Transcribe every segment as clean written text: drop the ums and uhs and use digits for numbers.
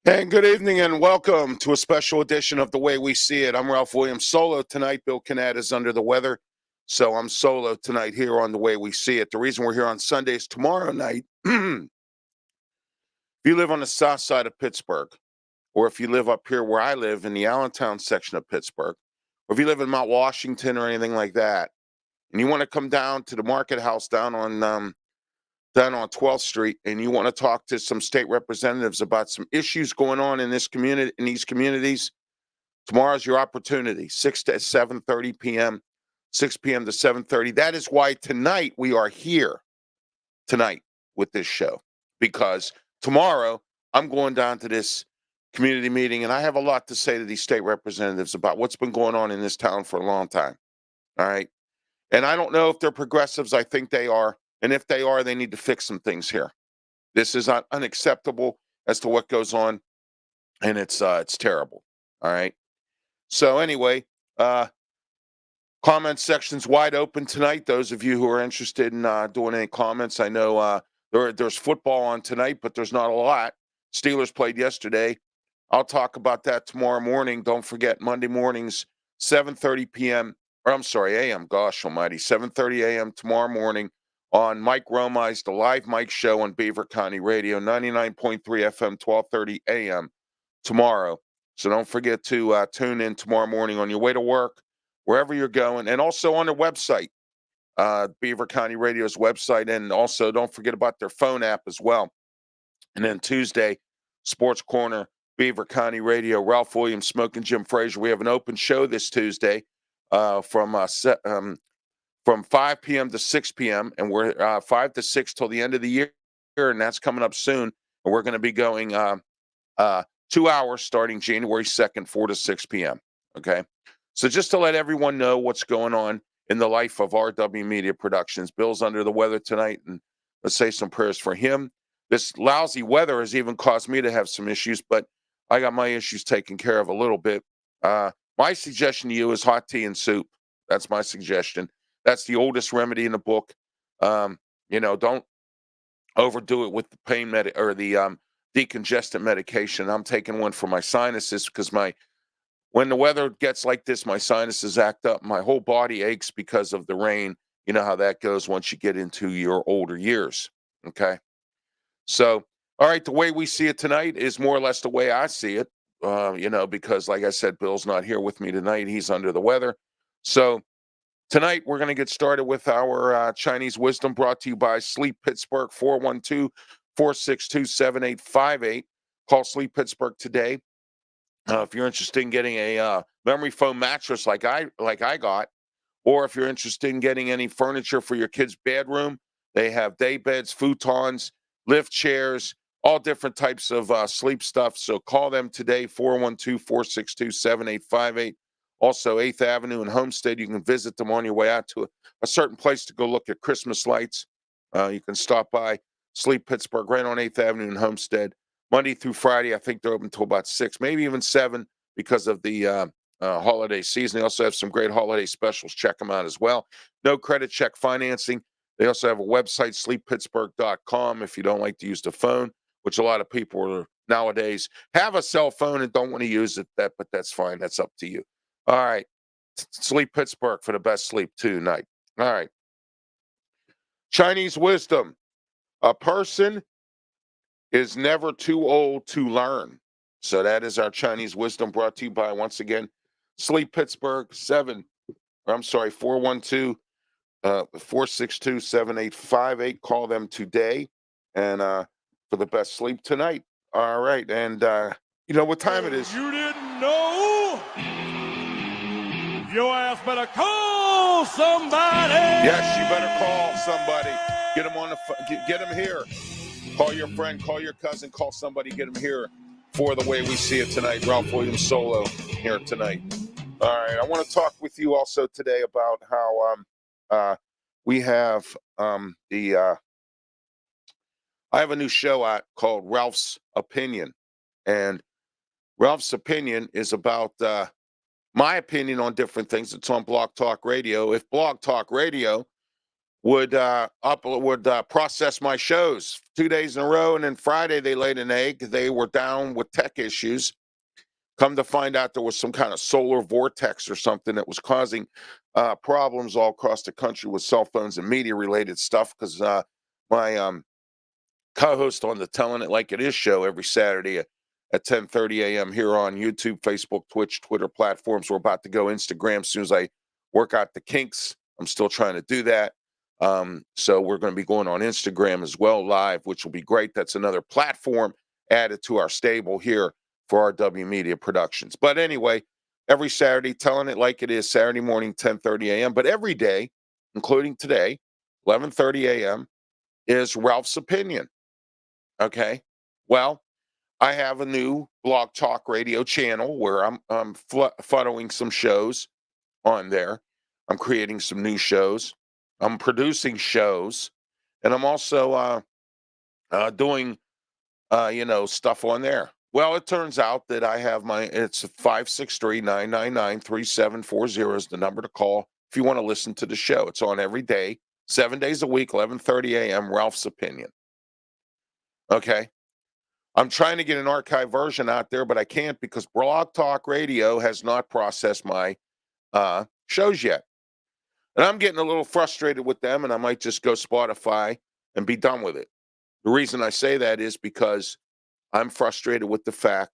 And good evening and welcome to a special edition of The Way We See It. I'm Ralph Williams, solo tonight. Bill Canatta is under the weather, so I'm solo tonight here on The Way We See It. The reason we're here on Sunday is tomorrow night. If you live on the south side of Pittsburgh, or if you live up here where I live in the Allentown section of Pittsburgh, or if you live in Mount Washington or anything like that, and you want to come down to the Market House down on 12th Street, and you want to talk to some state representatives about some issues going on in this community, in these communities, tomorrow's your opportunity, 6 to 7:30 p.m., 6 p.m. to 7:30. That is why tonight we are here tonight with this show, because tomorrow I'm going down to this community meeting, and I have a lot to say to these state representatives about what's been going on in this town for a long time, all right? And I don't know if they're progressives. I think they are. And if they are, they need to fix some things here. This is unacceptable as to what goes on, and it's terrible. All right. So anyway, comment section's wide open tonight. Those of you who are interested in doing any comments, I know there's football on tonight, but there's not a lot. Steelers played yesterday. I'll talk about that tomorrow morning. Don't forget Monday mornings, 7:30 p.m. Or I'm sorry, a.m. Gosh almighty, 7:30 a.m. tomorrow morning. On Mike Romey's The Live Mike Show on Beaver County Radio, 99.3 FM, 12:30 a.m. tomorrow. So don't forget to tune in tomorrow morning on your way to work, wherever you're going, and also on their website, Beaver County Radio's website, and also don't forget about their phone app as well. And then Tuesday, Sports Corner, Beaver County Radio, Ralph Williams, Smoking Jim Frazier. We have an open show this Tuesday from 5 p.m. to 6 p.m., and we're 5 to 6 till the end of the year, and that's coming up soon. And we're going to be going 2 hours starting January 2nd, 4 to 6 p.m., okay? So just to let everyone know what's going on in the life of RW Media Productions. Bill's under the weather tonight, and let's say some prayers for him. This lousy weather has even caused me to have some issues, but I got my issues taken care of a little bit. My suggestion to you is hot tea and soup. That's my suggestion. That's the oldest remedy in the book. Don't overdo it with the pain or the decongestant medication. I'm taking one for my sinuses because when the weather gets like this, my sinuses act up. My whole body aches because of the rain. You know how that goes once you get into your older years. Okay. So, all right, the way we see it tonight is more or less the way I see it. Because like I said, Bill's not here with me tonight. He's under the weather. So tonight, we're going to get started with our Chinese wisdom brought to you by Sleep Pittsburgh, 412-462-7858. Call Sleep Pittsburgh today. If you're interested in getting a memory foam mattress like I got, or if you're interested in getting any furniture for your kid's bedroom, they have day beds, futons, lift chairs, all different types of sleep stuff. So call them today, 412-462-7858. Also, 8th Avenue and Homestead, you can visit them on your way out to a certain place to go look at Christmas lights. You can stop by Sleep Pittsburgh right on 8th Avenue and Homestead. Monday through Friday, I think they're open until about 6, maybe even 7 because of the holiday season. They also have some great holiday specials. Check them out as well. No credit check financing. They also have a website, sleeppittsburgh.com, if you don't like to use the phone, which a lot of people are nowadays have a cell phone and don't want to use it, but that's fine. That's up to you. All right. Sleep Pittsburgh for the best sleep tonight. All right. Chinese wisdom. A person is never too old to learn. So that is our Chinese wisdom brought to you by, once again, Sleep Pittsburgh, 412-462-7858. Call them today and for the best sleep tonight. All right. And you know what time it is. You didn't know? Your ass better call somebody. Yes, you better call somebody. Get them on the get them here. Call your friend, call your cousin, call somebody, get them here for the way we see it tonight. Ralph Williams solo here tonight. All right, I want to talk with you also today about how we have I have a new show out called Ralph's Opinion, and Ralph's Opinion is about my opinion on different things. It's on Blog Talk Radio. If Blog Talk Radio would process my shows 2 days in a row, and then Friday they laid an egg. They were down with tech issues. Come to find out there was some kind of solar vortex or something that was causing problems all across the country with cell phones and media-related stuff. Because my co-host on the Telling It Like It Is show every Saturday at 10:30 a.m. here on YouTube, Facebook, Twitch, Twitter platforms. We're about to go Instagram as soon as I work out the kinks. I'm still trying to do that. So we're going to be going on Instagram as well live, which will be great. That's another platform added to our stable here for RW Media Productions. But anyway, every Saturday, Telling It Like It Is, Saturday morning, 10:30 a.m. But every day, including today, 11:30 a.m., is Ralph's Opinion. Okay? Well, I have a new Blog Talk Radio channel where I'm following some shows on there. I'm creating some new shows. I'm producing shows. And I'm also doing stuff on there. Well, it turns out that I have it's 563-999-3740 is the number to call if you want to listen to the show. It's on every day, 7 days a week, 11:30 a.m., Ralph's Opinion. Okay? I'm trying to get an archive version out there, but I can't because Blog Talk Radio has not processed my shows yet. And I'm getting a little frustrated with them, and I might just go Spotify and be done with it. The reason I say that is because I'm frustrated with the fact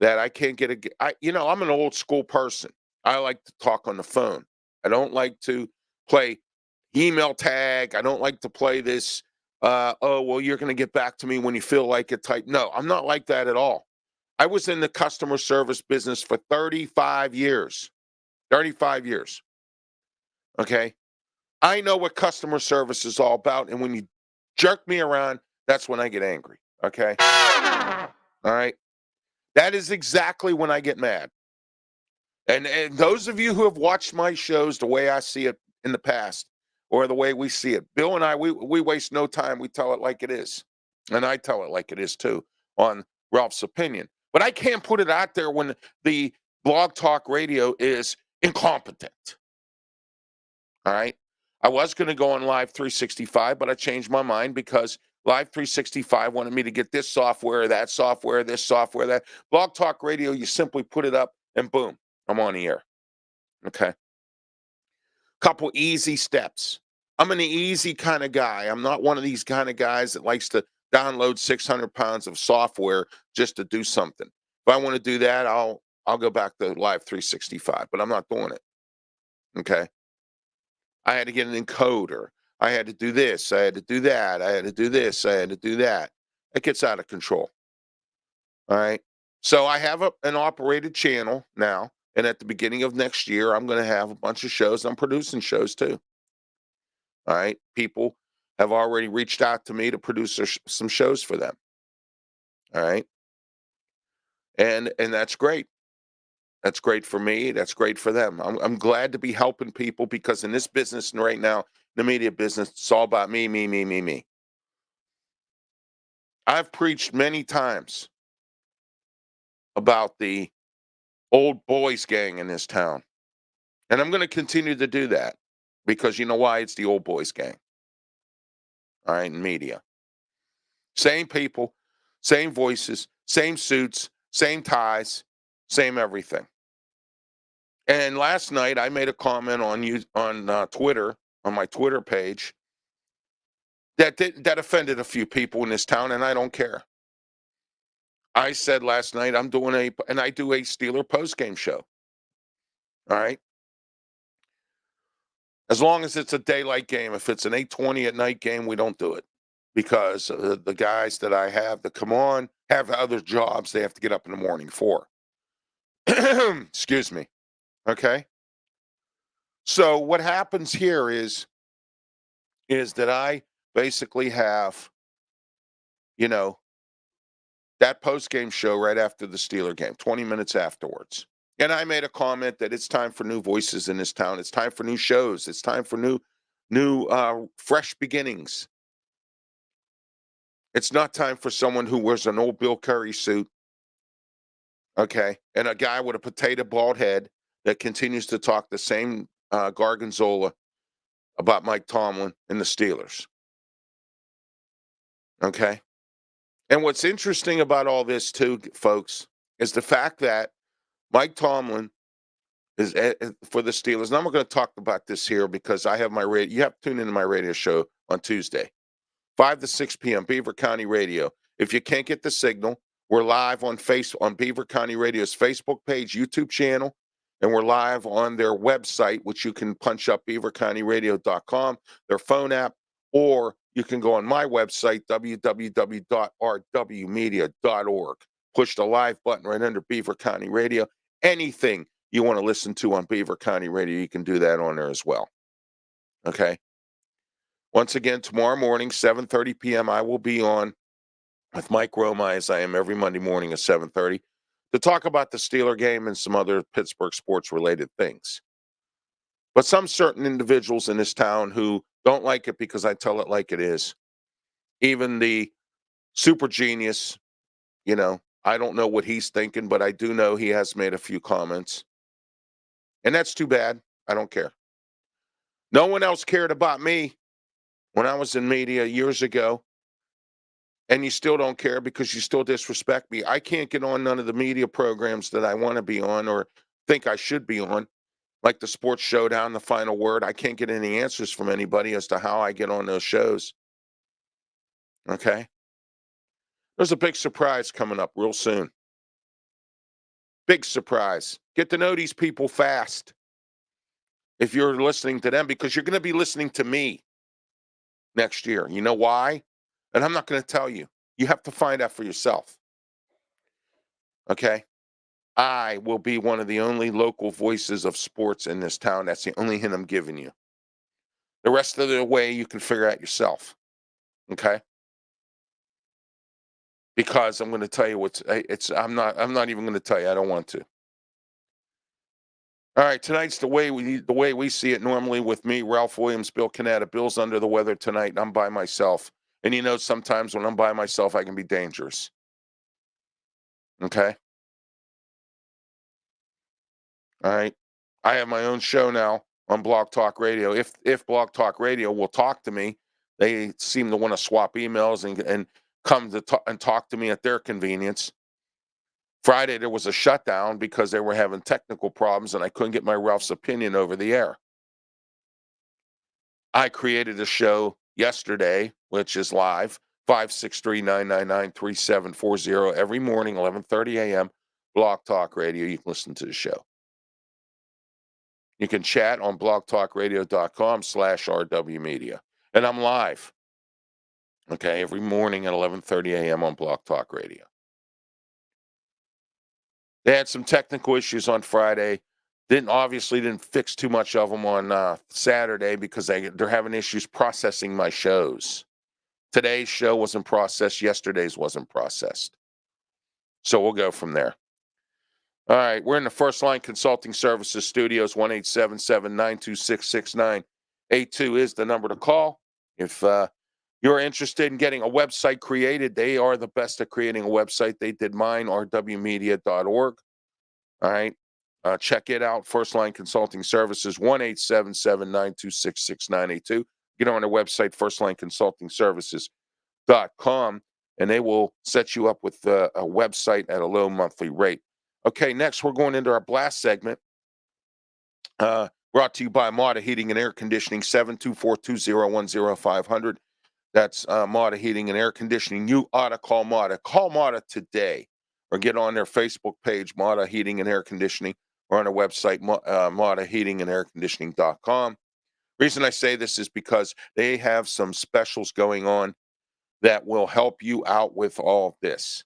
that I can't get I'm an old school person. I like to talk on the phone. I don't like to play email tag. I don't like to play this, you're going to get back to me when you feel like it type. No, I'm not like that at all. I was in the customer service business for 35 years. 35 years. Okay? I know what customer service is all about, and when you jerk me around, that's when I get angry. Okay? All right? That is exactly when I get mad. And those of you who have watched my shows the way I see it in the past, or the way we see it, Bill and I, we waste no time. We tell it like it is. And I tell it like it is, too, on Ralph's Opinion. But I can't put it out there when the Blog Talk Radio is incompetent. All right? I was going to go on Live 365, but I changed my mind because Live 365 wanted me to get this software, that software, this software, that. Blog Talk Radio, you simply put it up and boom, I'm on the air. Okay. Couple easy steps. I'm an easy kind of guy. I'm not one of these kind of guys that likes to download 600 pounds of software just to do something. If I want to do that, I'll go back to Live 365, but I'm not doing it. Okay. I had to get an encoder. I had to do this. I had to do that. I had to do this. I had to do that. It gets out of control. All right. So I have an operated channel now. And at the beginning of next year, I'm going to have a bunch of shows. I'm producing shows too. All right. People have already reached out to me to produce some shows for them. All right. And that's great. That's great for me. That's great for them. I'm glad to be helping people because in this business right now, the media business, it's all about me, me, me, me, me. I've preached many times about the old boys gang in this town. And I'm going to continue to do that because you know why? It's the old boys gang. All right, in media. Same people, same voices, same suits, same ties, same everything. And last night I made a comment on Twitter, on my Twitter page, that offended a few people in this town, and I don't care. I said last night I do a Steeler postgame show. All right. As long as it's a daylight game, if it's an 8:20 at night game, we don't do it because the guys that I have that come on have other jobs they have to get up in the morning for. Excuse me. Okay. So what happens here is that I basically have, that post-game show right after the Steeler game, 20 minutes afterwards. And I made a comment that it's time for new voices in this town. It's time for new shows. It's time for fresh beginnings. It's not time for someone who wears an old Bill Curry suit, okay, and a guy with a potato bald head that continues to talk the same gargonzola about Mike Tomlin and the Steelers. Okay. And what's interesting about all this, too, folks, is the fact that Mike Tomlin is for the Steelers. And I'm not going to talk about this here because I have my radio. You have to tune into my radio show on Tuesday, 5 to 6 p.m., Beaver County Radio. If you can't get the signal, we're live on Beaver County Radio's Facebook page, YouTube channel, and we're live on their website, which you can punch up beavercountyradio.com, their phone app, or you can go on my website, www.rwmedia.org. Push the live button right under Beaver County Radio. Anything you want to listen to on Beaver County Radio, you can do that on there as well. Okay? Once again, tomorrow morning, 7:30 p.m., I will be on with Mike Roma, as I am every Monday morning at 7:30, to talk about the Steeler game and some other Pittsburgh sports-related things. But some certain individuals in this town who don't like it because I tell it like it is, even the super genius, I don't know what he's thinking, but I do know he has made a few comments. And that's too bad. I don't care. No one else cared about me when I was in media years ago. And you still don't care because you still disrespect me. I can't get on none of the media programs that I want to be on or think I should be on, like the Sports Showdown, The Final Word. I can't get any answers from anybody as to how I get on those shows. Okay? There's a big surprise coming up real soon. Big surprise. Get to know these people fast if you're listening to them, because you're going to be listening to me next year. You know why? And I'm not going to tell you. You have to find out for yourself. Okay? I will be one of the only local voices of sports in this town. That's the only hint I'm giving you. The rest of the way you can figure out yourself. Okay? Because I'm going to tell you I'm not even going to tell you. I don't want to. All right, tonight's the way we see it normally with me, Ralph Williams, Bill Canatta. Bill's under the weather tonight, and I'm by myself. And sometimes when I'm by myself, I can be dangerous. Okay? All right. I have my own show now on Blog Talk Radio. If Blog Talk Radio will talk to me, they seem to want to swap emails and come to talk to me at their convenience. Friday, there was a shutdown because they were having technical problems and I couldn't get my Ralph's opinion over the air. I created a show yesterday, which is live, 563-999-3740 every morning, 11:30 a.m., Blog Talk Radio. You can listen to the show. You can chat on blogtalkradio.com/RW Media. And I'm live, okay, every morning at 11:30 a.m. on Blog Talk Radio. They had some technical issues on Friday. Didn't fix too much of them on Saturday because they're having issues processing my shows. Today's show wasn't processed. Yesterday's wasn't processed. So we'll go from there. All right, we're in the First Line Consulting Services Studios. 1-877-926-6982 is the number to call. If you're interested in getting a website created, they are the best at creating a website. They did mine, rwmedia.org. All right, check it out. First Line Consulting Services, 1-877-926-6982. Get on their website, firstlineconsultingservices.com, and they will set you up with a website at a low monthly rate. Okay, next we're going into our blast segment. Brought to you by Mata Heating and Air Conditioning, 724-201-0500. That's Mata Heating and Air Conditioning. You ought to call Mata. Call Mata today or get on their Facebook page, Mata Heating and Air Conditioning, or on their website, mataheatingandairconditioning.com. Reason I say this is because they have some specials going on that will help you out with all this.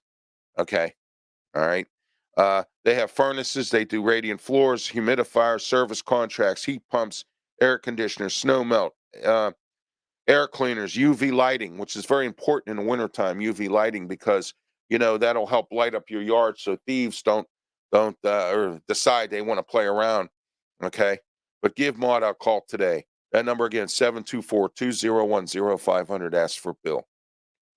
Okay? All right? They have furnaces. They do radiant floors, humidifiers, service contracts, heat pumps, air conditioners, snow melt, air cleaners, UV lighting, which is very important in the wintertime, UV lighting, because, that'll help light up your yard so thieves don't don't or decide they want to play around. Okay, but give Maud a call today. That number again, 724-201-0500. Ask for Bill.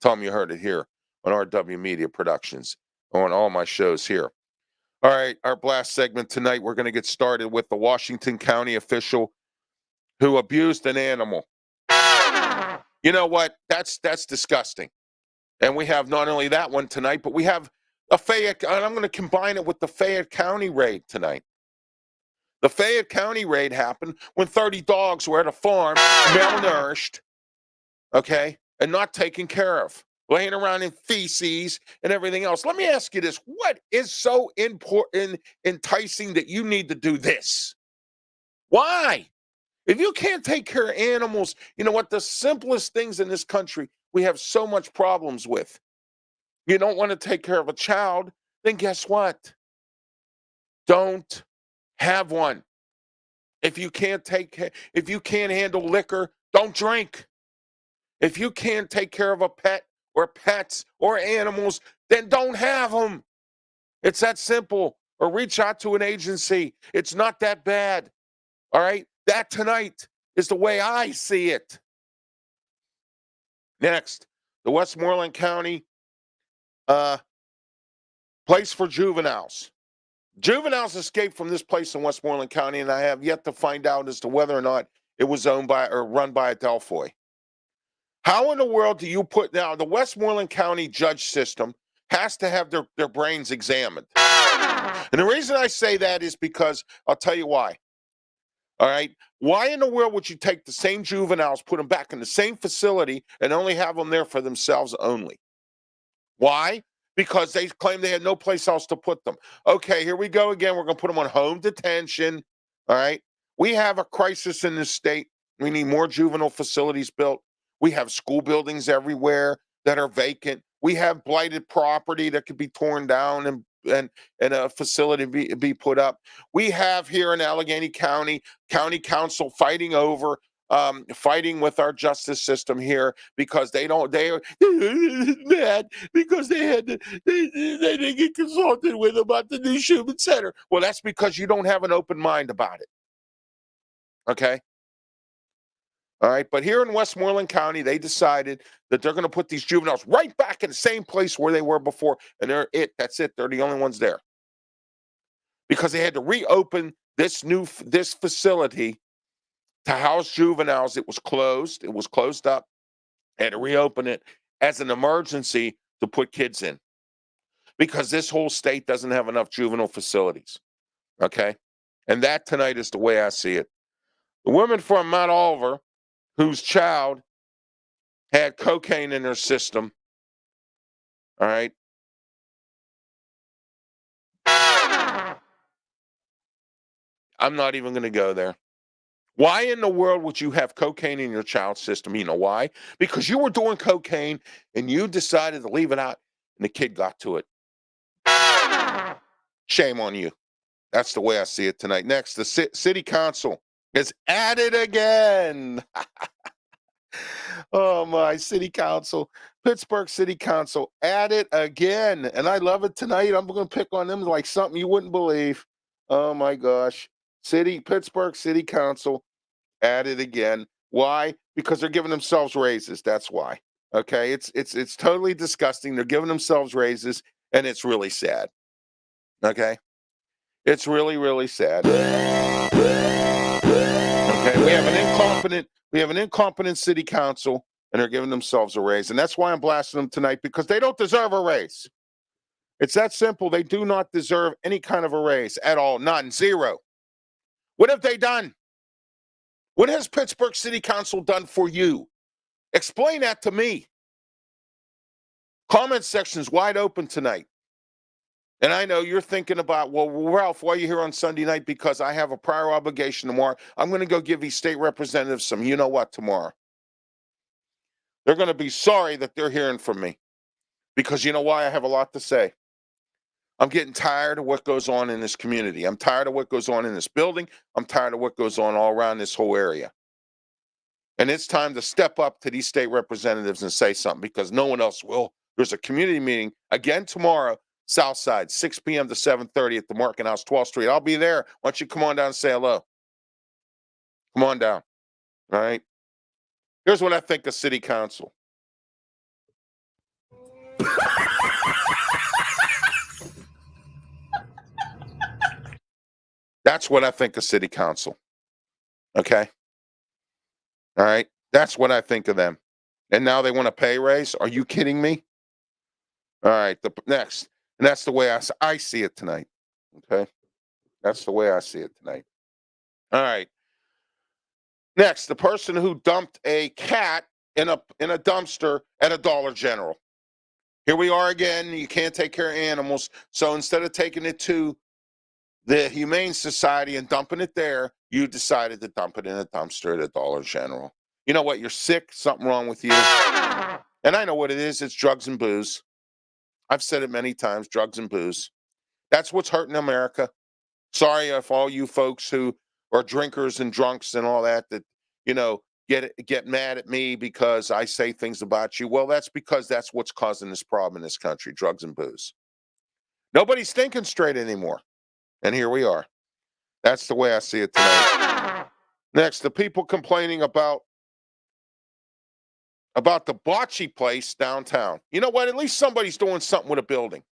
Tell him you heard it here on RW Media Productions, on all my shows here. All right, our blast segment tonight, we're going to get started with the Washington County official who abused an animal. You know what? That's disgusting. And we have not only that one tonight, but we have a Fayette, and I'm going to combine it with the Fayette County raid tonight. The Fayette County raid happened when 30 dogs were at a farm, malnourished, okay, and not taken care of, laying around in feces and everything else. Let me ask you this. What is so important, enticing that you need to do this? Why? If you can't take care of animals, you know what? The simplest things in this country, we have so much problems with. You don't want to take care of a child, then guess what? Don't have one. If you can't handle liquor, don't drink. If you can't take care of a pet or pets or animals, then don't have them. It's that simple. Or reach out to an agency. It's not that bad. All right? That tonight is the way I see it. Next, the Westmoreland County place for juveniles. Juveniles escaped from this place in Westmoreland County, and I have yet to find out as to whether or not it was owned by or run by a Delfoy. How in the world do you put now the Westmoreland County judge system has to have their brains examined? And the reason I say that is because I'll tell you why. All right. Why in the world would you take the same juveniles, put them back in the same facility, and only have them there for themselves only? Why? Because they claim they had no place else to put them. Okay, here we go again. We're going to put them on home detention. All right. We have a crisis in this state. We need more juvenile facilities built. We have school buildings everywhere that are vacant. We have blighted property that could be torn down and a facility be put up. We have here in Allegheny County Council fighting with our justice system here because they are mad because they didn't get consulted with about the new Schumann Center. Well, that's because you don't have an open mind about it. Okay. All right, but here in Westmoreland County, they decided that they're going to put these juveniles right back in the same place where they were before, and that's it. They're the only ones there. Because they had to reopen this facility to house juveniles. It was closed. It was closed up. They had to reopen it as an emergency to put kids in. Because this whole state doesn't have enough juvenile facilities. Okay? And that tonight is the way I see it. The woman from Mount Oliver, whose child had cocaine in her system, all right? I'm not even going to go there. Why in the world would you have cocaine in your child's system? You know why? Because you were doing cocaine and you decided to leave it out and the kid got to it. Shame on you. That's the way I see it tonight. Next, the city council is at it again. Oh, my city council, Pittsburgh City Council, at it again. And I love it tonight. I'm going to pick on them like something you wouldn't believe. Oh, my gosh. Pittsburgh City Council, at it again. Why? Because they're giving themselves raises. That's why. Okay. It's totally disgusting. They're giving themselves raises, and it's really sad. Okay. It's really, really sad. Okay. We have an incompetent city council, and they're giving themselves a raise. And that's why I'm blasting them tonight, because they don't deserve a raise. It's that simple. They do not deserve any kind of a raise at all. None. Zero. What have they done? What has Pittsburgh City Council done for you? Explain that to me. Comment section's wide open tonight. And I know you're thinking about, well, Ralph, why are you here on Sunday night? Because I have a prior obligation tomorrow. I'm going to go give these state representatives some you know what tomorrow. They're going to be sorry that they're hearing from me. Because you know why? I have a lot to say. I'm getting tired of what goes on in this community. I'm tired of what goes on in this building. I'm tired of what goes on all around this whole area. And it's time to step up to these state representatives and say something, because no one else will. There's a community meeting again tomorrow South Side, 6 p.m. to 7:30 at the Market House, 12th Street. I'll be there. Why don't you come on down and say hello? Come on down. All right. Here's what I think of City Council. That's what I think of City Council. Okay. All right. That's what I think of them. And now they want a pay raise. Are you kidding me? All right. Next. And that's the way I see it tonight. Okay. That's the way I see it tonight. All right. Next, the person who dumped a cat in a dumpster at a Dollar General. Here we are again. You can't take care of animals. So instead of taking it to the Humane Society and dumping it there, you decided to dump it in a dumpster at a Dollar General. You know what? You're sick. Something wrong with you. And I know what it is. It's drugs and booze. I've said it many times, drugs and booze. That's what's hurting America. Sorry if all you folks who are drinkers and drunks and all that, get mad at me because I say things about you. Well, that's because that's what's causing this problem in this country, drugs and booze. Nobody's thinking straight anymore. And here we are. That's the way I see it tonight. Next, the people complaining about the bocce place downtown. You know what? At least somebody's doing something with a building.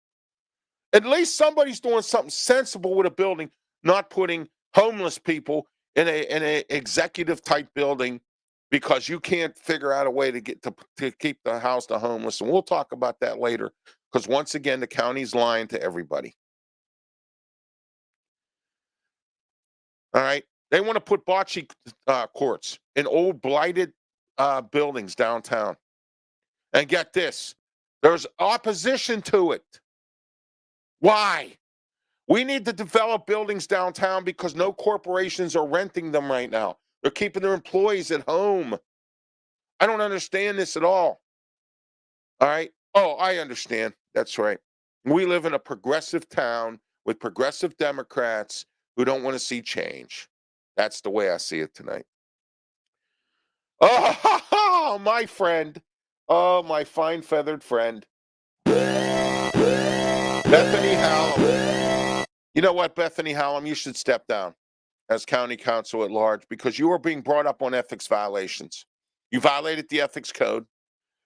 At least somebody's doing something sensible with a building, not putting homeless people in a executive type building because you can't figure out a way to keep the house to homeless. And we'll talk about that later because once again, the county's lying to everybody. All right. They want to put bocce courts in old blighted buildings downtown. And get this, there's opposition to it. Why? We need to develop buildings downtown because no corporations are renting them right now. They're keeping their employees at home. I don't understand this at all. All right. Oh, I understand. That's right. We live in a progressive town with progressive Democrats who don't want to see change. That's the way I see it tonight. Oh, my friend. Oh, my fine feathered friend. Bethany Hallam. You know what, Bethany Hallam? You should step down as county council at large because you are being brought up on ethics violations. You violated the ethics code.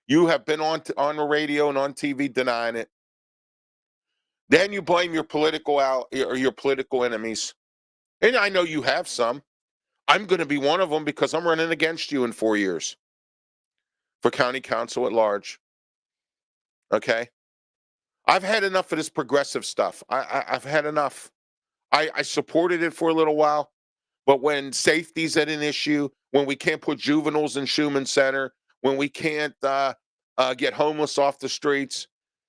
You have been on the radio and on TV denying it. Then you blame your political enemies. And I know you have some. I'm going to be one of them because I'm running against you in 4 years for county council at large. Okay? I've had enough of this progressive stuff. I've had enough. I supported it for a little while, but when safety's at an issue, when we can't put juveniles in Schumann Center, when we can't get homeless off the streets,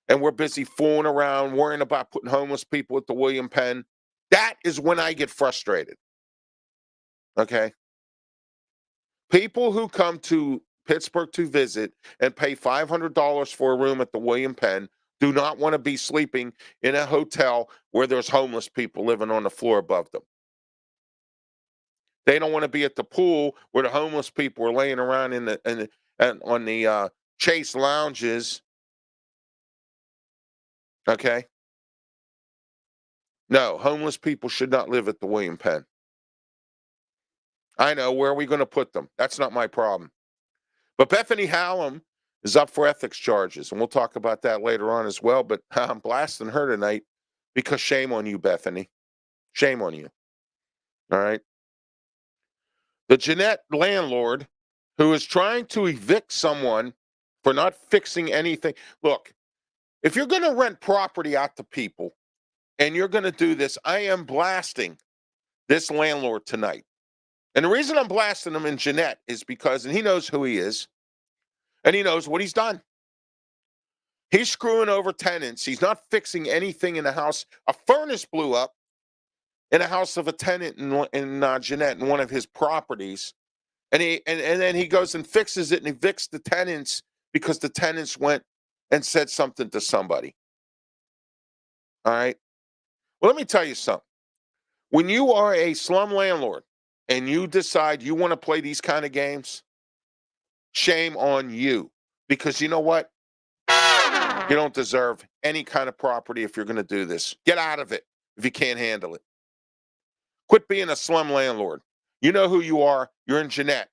and we're busy fooling around worrying about putting homeless people at the William Penn, that is when I get frustrated. Okay? People who come to Pittsburgh to visit and pay $500 for a room at the William Penn do not want to be sleeping in a hotel where there's homeless people living on the floor above them. They don't want to be at the pool where the homeless people are laying around on the Chase lounges. Okay? No, homeless people should not live at the William Penn. I know, where are we going to put them? That's not my problem. But Bethany Hallam is up for ethics charges, and we'll talk about that later on as well. But I'm blasting her tonight because shame on you, Bethany. Shame on you. All right? The Jeanette landlord who is trying to evict someone for not fixing anything. Look, if you're going to rent property out to people and you're going to do this, I am blasting this landlord tonight. And the reason I'm blasting him in Jeanette is because, and he knows who he is, and he knows what he's done. He's screwing over tenants. He's not fixing anything in the house. A furnace blew up in a house of a tenant in Jeanette in one of his properties. And then he goes and fixes it and evicts the tenants because the tenants went and said something to somebody. All right. Well, let me tell you something. When you are a slum landlord and you decide you want to play these kind of games, shame on you. Because you know what? You don't deserve any kind of property if you're going to do this. Get out of it if you can't handle it. Quit being a slum landlord. You know who you are. You're in Jeanette.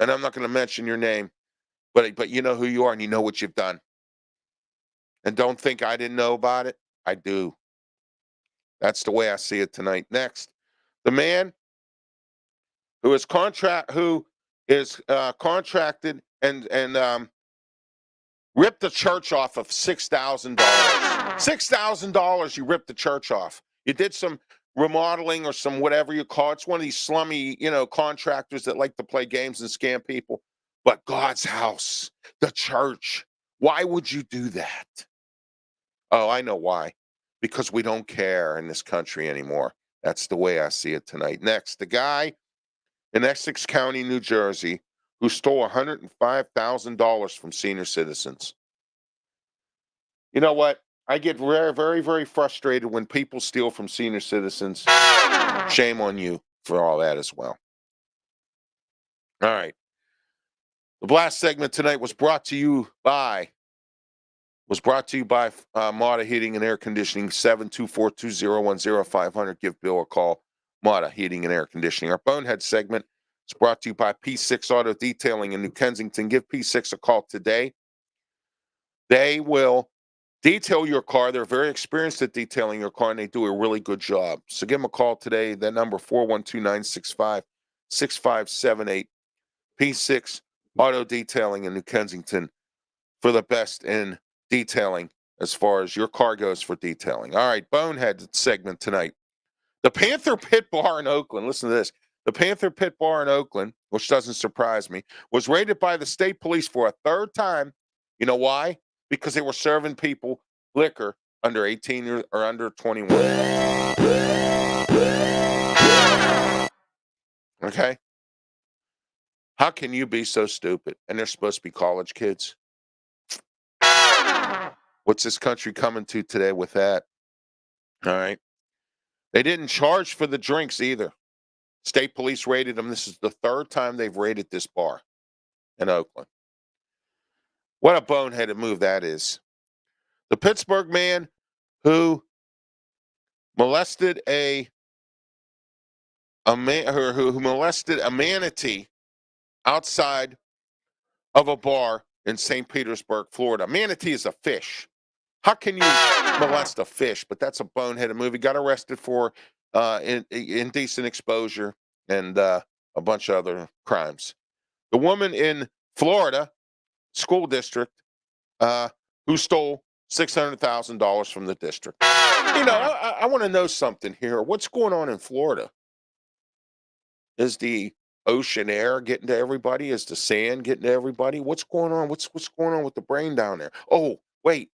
And I'm not going to mention your name, but you know who you are and you know what you've done. And don't think I didn't know about it. I do. That's the way I see it tonight. Next, the man who is contracted and ripped the church off of $6,000. $6,000 you ripped the church off. You did some remodeling or some whatever you call it. It's one of these slummy, contractors that like to play games and scam people. But God's house, the church, why would you do that? Oh, I know why. Because we don't care in this country anymore. That's the way I see it tonight. Next, the guy in Essex County, New Jersey, who stole $105,000 from senior citizens. You know what? I get very, very, very frustrated when people steal from senior citizens. Shame on you for all that as well. All right. The last segment tonight was brought to you by Mata Heating and Air Conditioning, 724-201-0500. Give Bill a call. Mata Heating and Air Conditioning. Our Bonehead segment is brought to you by P6 Auto Detailing in New Kensington. Give P6 a call today. They will detail your car. They're very experienced at detailing your car, and they do a really good job. So give them a call today. That number, 412-965-6578. P6 Auto Detailing in New Kensington for the best in detailing as far as your car goes for detailing. All right, Bonehead segment tonight. The Panther Pit Bar in Oakland, listen to this. The Panther Pit Bar in Oakland, which doesn't surprise me, was raided by the state police for a third time. You know why? Because they were serving people liquor under 18 or under 21. Okay? How can you be so stupid? And they're supposed to be college kids. What's this country coming to today with that? All right. They didn't charge for the drinks either. State police raided them. This is the third time they've raided this bar in Oakland. What a boneheaded move that is. The Pittsburgh man who molested who molested a manatee outside of a bar in St. Petersburg, Florida. Manatee is a fish. How can you molest a fish? But that's a boneheaded move. He got arrested for indecent exposure and a bunch of other crimes. The woman in Florida school district who stole $600,000 from the district. I want to know something here. What's going on in Florida? Is the ocean air getting to everybody? Is the sand getting to everybody? What's going on? What's going on with the brain down there? Oh, wait.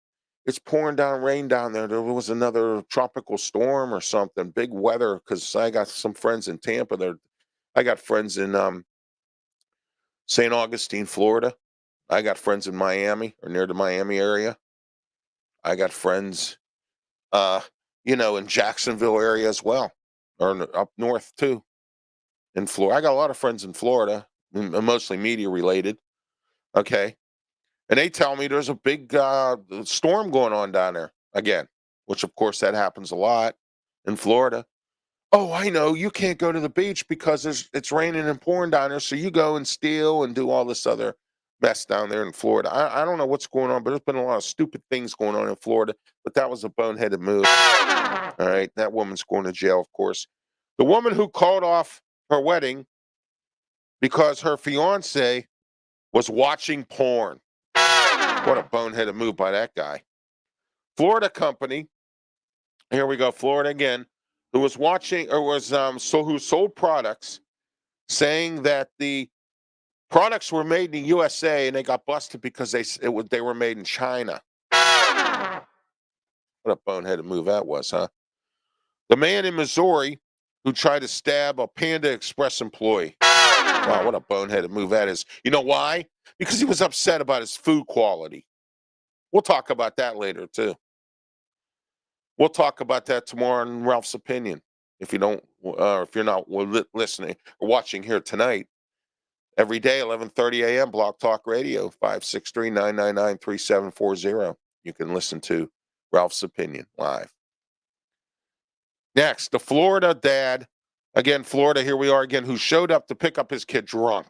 It's pouring down rain down there. There was another tropical storm or something. Big weather, because I got some friends in Tampa. I got friends in St. Augustine, Florida. I got friends in Miami or near the Miami area. I got friends, in Jacksonville area as well, or up north too, in Florida. I got a lot of friends in Florida, mostly media related. Okay. And they tell me there's a big storm going on down there again, which of course that happens a lot in Florida. Oh, I know, you can't go to the beach because it's raining and pouring down there. So you go and steal and do all this other mess down there in Florida. I don't know what's going on, but there's been a lot of stupid things going on in Florida. But that was a boneheaded move. All right, that woman's going to jail, of course. The woman who called off her wedding because her fiance was watching porn. What a boneheaded move by that guy. Florida company, here we go, Florida again, who was watching or was who sold products saying that the products were made in the USA and they got busted because they were made in China. What a boneheaded move that was, huh? The man in Missouri who tried to stab a Panda Express employee. Wow, what a boneheaded move that is. You know why? Because he was upset about his food quality. We'll talk about that later, too. We'll talk about that tomorrow in Ralph's Opinion. If you're not listening or watching here tonight, every day, 11:30 a.m., Block Talk Radio, 563-999-3740. You can listen to Ralph's opinion live. Next, the Florida dad, again, Florida, here we are again, who showed up to pick up his kid drunk.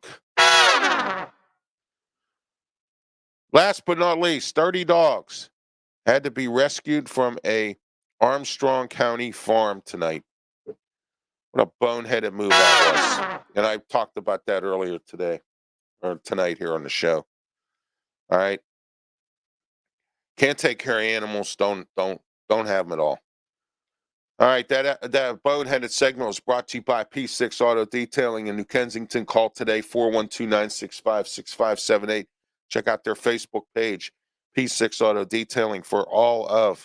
Last but not least, 30 dogs had to be rescued from a Armstrong County farm tonight. What a boneheaded move that was. And I talked about that earlier today, or tonight here on the show. All right. Can't take care of animals, don't have them at all. All right, that boneheaded segment was brought to you by P6 Auto Detailing in New Kensington. Call today, 412-965-6578. Check out their Facebook page, P6 Auto Detailing, for all of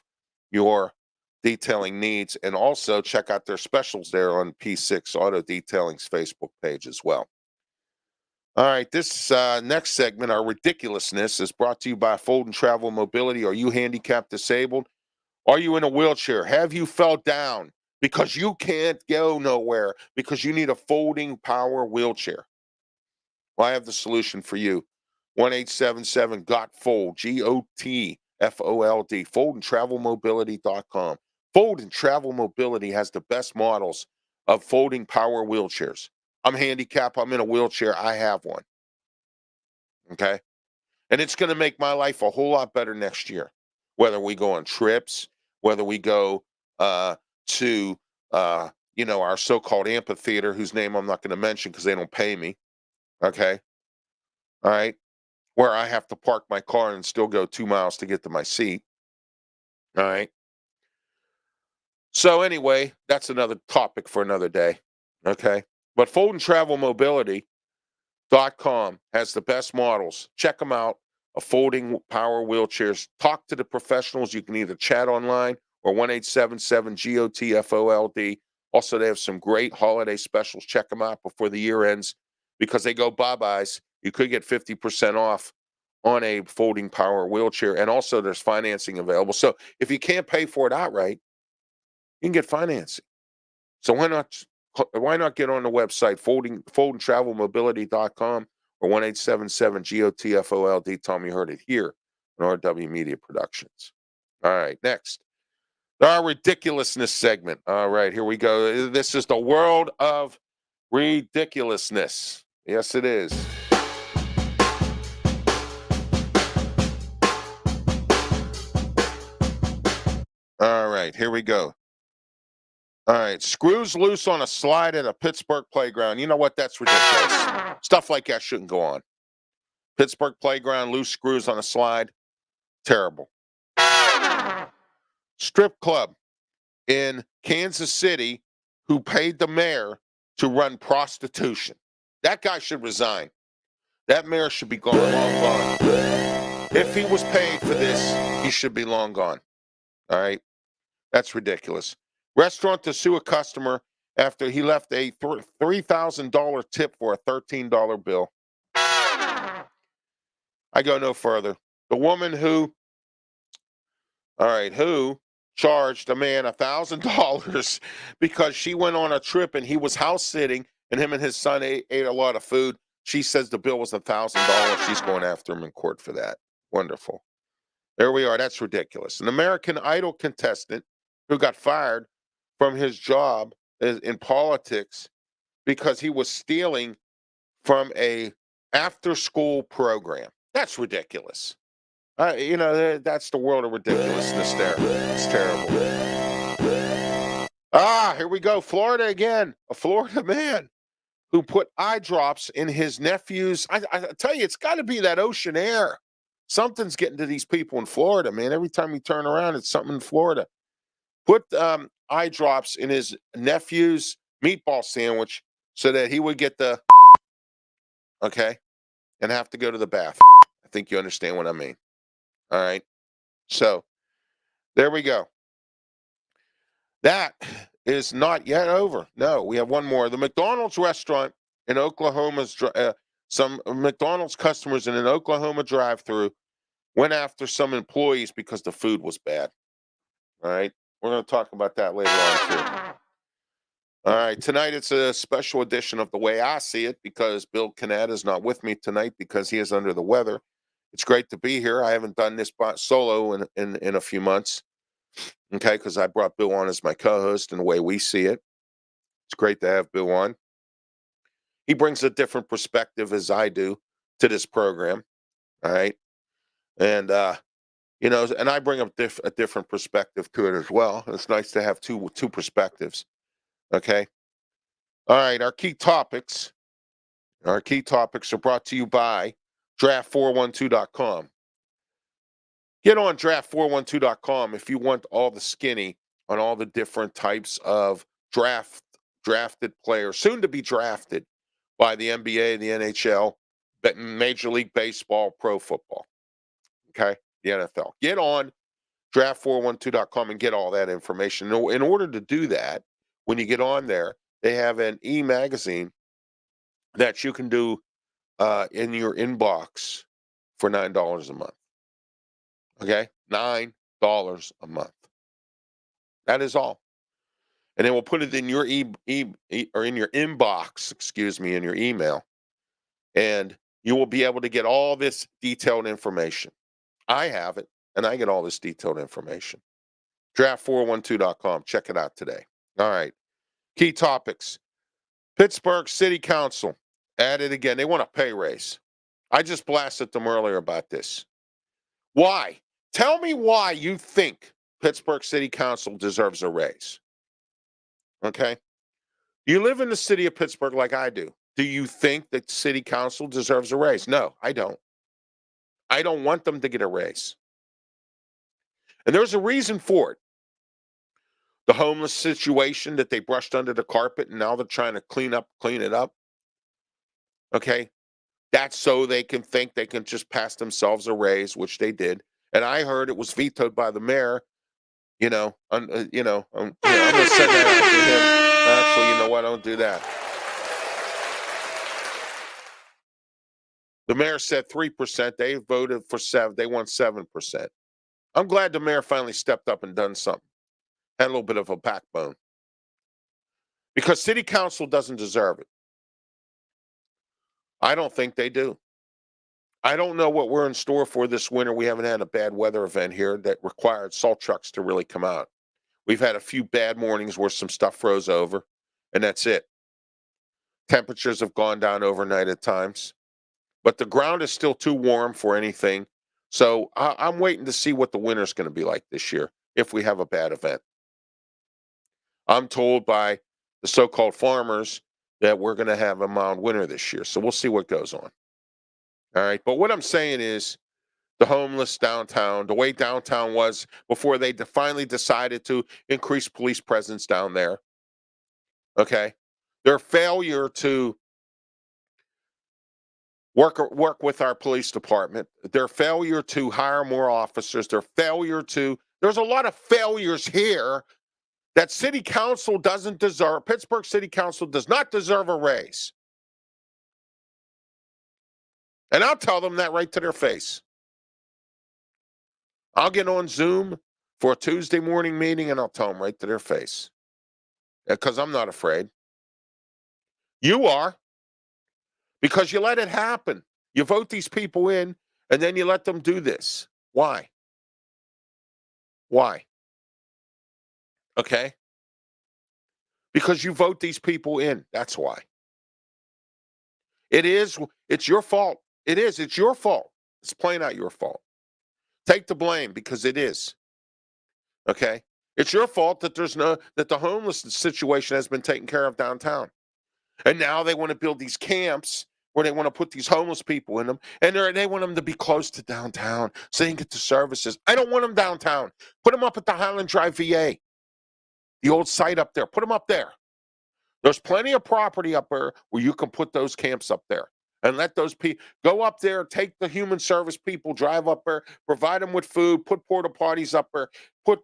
your detailing needs. And also check out their specials there on P6 Auto Detailing's Facebook page as well. All right, this next segment, our ridiculousness, is brought to you by Fold and Travel Mobility. Are you handicapped, disabled? Are you in a wheelchair? Have you fell down because you can't go nowhere because you need a folding power wheelchair? Well, I have the solution for you. 1-877-GOT-FOLD, GOTFOLD, foldandtravelmobility.com. Fold and Travel Mobility has the best models of folding power wheelchairs. I'm handicapped. I'm in a wheelchair. I have one. Okay? And it's going to make my life a whole lot better next year, whether we go on trips, whether we go to, our so-called amphitheater, whose name I'm not going to mention because they don't pay me, okay? All right? Where I have to park my car and still go 2 miles to get to my seat, all right? So anyway, that's another topic for another day, okay? But Fold and Travel Mobility.com has the best models. Check them out. Folding power wheelchairs. Talk to the professionals. You can either chat online or 1-877-GOTFOLD. Also, they have some great holiday specials. Check them out before the year ends because they go bye-byes. You could get 50% off on a folding power wheelchair. And also, there's financing available. So if you can't pay for it outright, you can get financing. So why not get on the website, foldandtravelmobility.com or 1-877-GOTFOLD. Tell me you heard it here on RW Media Productions. All right, next. Our ridiculousness segment. All right, here we go. This is the world of ridiculousness. Yes, it is. All right, here we go. All right, screws loose on a slide at a Pittsburgh playground. You know what? That's ridiculous. Stuff like that shouldn't go on. Pittsburgh playground, loose screws on a slide. Terrible. Strip club in Kansas City who paid the mayor to run prostitution. That guy should resign. That mayor should be gone, long gone. If he was paid for this, he should be long gone. All right? That's ridiculous. Restaurant to sue a customer after he left a $3,000 tip for a $13 bill. I go no further. The woman who charged a man $1,000 because she went on a trip and he was house sitting and him and his son ate a lot of food. She says the bill was $1,000. She's going after him in court for that. Wonderful. There we are. That's ridiculous. An American Idol contestant who got fired from his job in politics because he was stealing from a after-school program. That's ridiculous. That's the world of ridiculousness there. It's terrible. Here we go. Florida again. A Florida man who put eye drops in his nephew's. I tell you, it's got to be that ocean air. Something's getting to these people in Florida, man. Every time you turn around, it's something in Florida. Put eye drops in his nephew's meatball sandwich so that he would get the and have to go to the bath. I think you understand what I mean. All right. So there we go. That is not yet over. No, we have one more. The McDonald's restaurant in Oklahoma's, some McDonald's customers in an Oklahoma drive-through went after some employees because the food was bad. All right. We're going to talk about that later on, too. All right. Tonight, it's a special edition of The Way I See It because Bill Canatta is not with me tonight because he is under the weather. It's great to be here. I haven't done this solo in a few months, okay, because I brought Bill on as my co-host and the way we see it. It's great to have Bill on. He brings a different perspective as I do to this program, all right? And and I bring a different perspective to it as well. It's nice to have two perspectives, okay? All right, our key topics. Our key topics are brought to you by draft412.com. Get on draft412.com if you want all the skinny on all the different types of drafted players, soon to be drafted by the NBA, the NHL, Major League Baseball, pro football. Okay, the NFL. Get on draft412.com and get all that information. In order to do that, when you get on there, they have an e-magazine that you can do in your inbox for $9 a month. Okay, $9 a month. That is all, and then we'll put it in your or in your inbox. Excuse me, in your email, and you will be able to get all this detailed information. I have it, and I get all this detailed information. Draft412.com. Check it out today. All right. Key topics. Pittsburgh City Council added again. They want a pay raise. I just blasted them earlier about this. Why? Tell me why you think Pittsburgh City Council deserves a raise. Okay? You live in the city of Pittsburgh like I do. Do you think that City Council deserves a raise? No, I don't. I don't want them to get a raise. And there's a reason for it. The homeless situation that they brushed under the carpet and now they're trying to clean it up. Okay? That's so they can think they can just pass themselves a raise, which they did. And I heard it was vetoed by the mayor. I'm going to send that out to him. Actually, you know what? I don't do that. The mayor said 3%. They voted for 7%. They want 7%. I'm glad the mayor finally stepped up and done something. Had a little bit of a backbone. Because city council doesn't deserve it. I don't think they do. I don't know what we're in store for this winter. We haven't had a bad weather event here that required salt trucks to really come out. We've had a few bad mornings where some stuff froze over, and that's it. Temperatures have gone down overnight at times, but the ground is still too warm for anything. So I'm waiting to see what the winter's going to be like this year if we have a bad event. I'm told by the so-called farmers that we're going to have a mild winter this year. So we'll see what goes on. All right. But what I'm saying is the homeless downtown, the way downtown was before they finally decided to increase police presence down there. Okay. Their failure to work with our police department, their failure to hire more officers, there's a lot of failures here that city council doesn't deserve. Pittsburgh City Council does not deserve a raise. And I'll tell them that right to their face. I'll get on Zoom for a Tuesday morning meeting and I'll tell them right to their face. Because I'm not afraid. You are. Because you let it happen. You vote these people in and then you let them do this. Why? Why? Okay? Because you vote these people in. That's why. It's your fault. It's your fault. It's plain out your fault. Take the blame because it is. Okay? It's your fault that that the homeless situation has been taken care of downtown. And now they want to build these camps where they want to put these homeless people in them, and they want them to be close to downtown so they can get the services. I don't want them downtown. Put them up at the Highland Drive VA, the old site up there. Put them up there. There's plenty of property up there where you can put those camps up there and let those people go up there, take the human service people, drive up there, provide them with food, put porta potties up there, put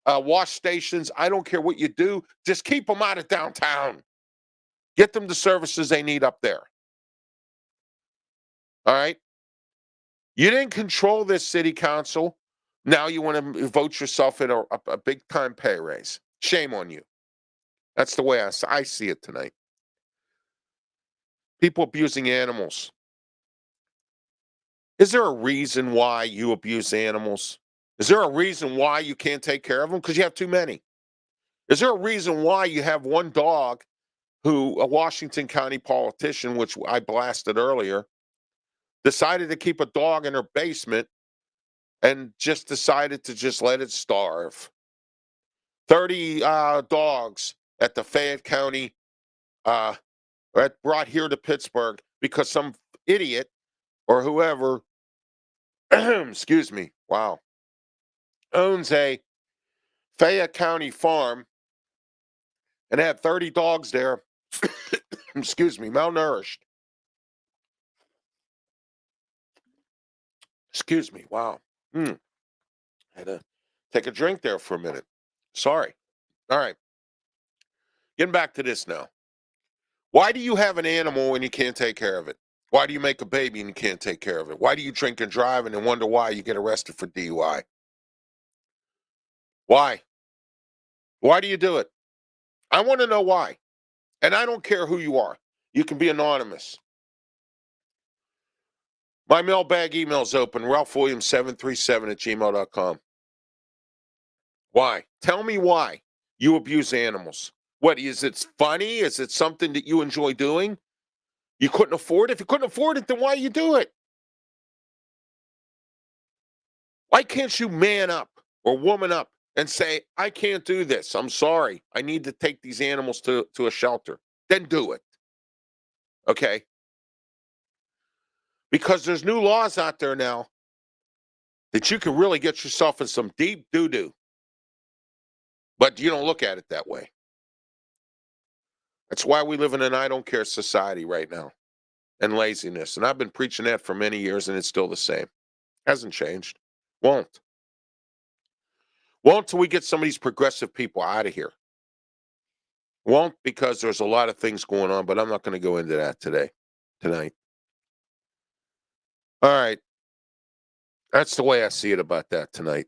wash stations. I don't care what you do. Just keep them out of downtown. Get them the services they need up there. All right? You didn't control this city council. Now you want to vote yourself in a big-time pay raise. Shame on you. That's the way I see it tonight. People abusing animals. Is there a reason why you abuse animals? Is there a reason why you can't take care of them? Because you have too many. Is there a reason why you have one dog who, a Washington County politician, which I blasted earlier, decided to keep a dog in her basement and just decided to just let it starve? 30 dogs at the Fayette County uh, brought here to Pittsburgh because some idiot or whoever, excuse me, wow, owns a Fayette County farm and had 30 dogs there, excuse me, malnourished. Excuse me, wow. Had to take a drink there for a minute. Sorry. All right. Getting back to this now. Why do you have an animal when you can't take care of it? Why do you make a baby and you can't take care of it? Why do you drink and drive and then wonder why you get arrested for DUI? Why? Why do you do it? I want to know why. And I don't care who you are. You can be anonymous. My mailbag email's open, ralphwilliams737@gmail.com. Why? Tell me why you abuse animals. What, is it funny? Is it something that you enjoy doing? You couldn't afford it? If you couldn't afford it, then why you do it? Why can't you man up or woman up and say, I can't do this. I'm sorry. I need to take these animals to a shelter. Then do it. Okay? Because there's new laws out there now that you can really get yourself in some deep doo-doo. But you don't look at it that way. That's why we live in an I don't care society right now, and laziness. And I've been preaching that for many years, and it's still the same. Hasn't changed. Won't. Won't till we get some of these progressive people out of here. Won't, because there's a lot of things going on, but I'm not going to go into that tonight. All right. That's the way I see it about that tonight.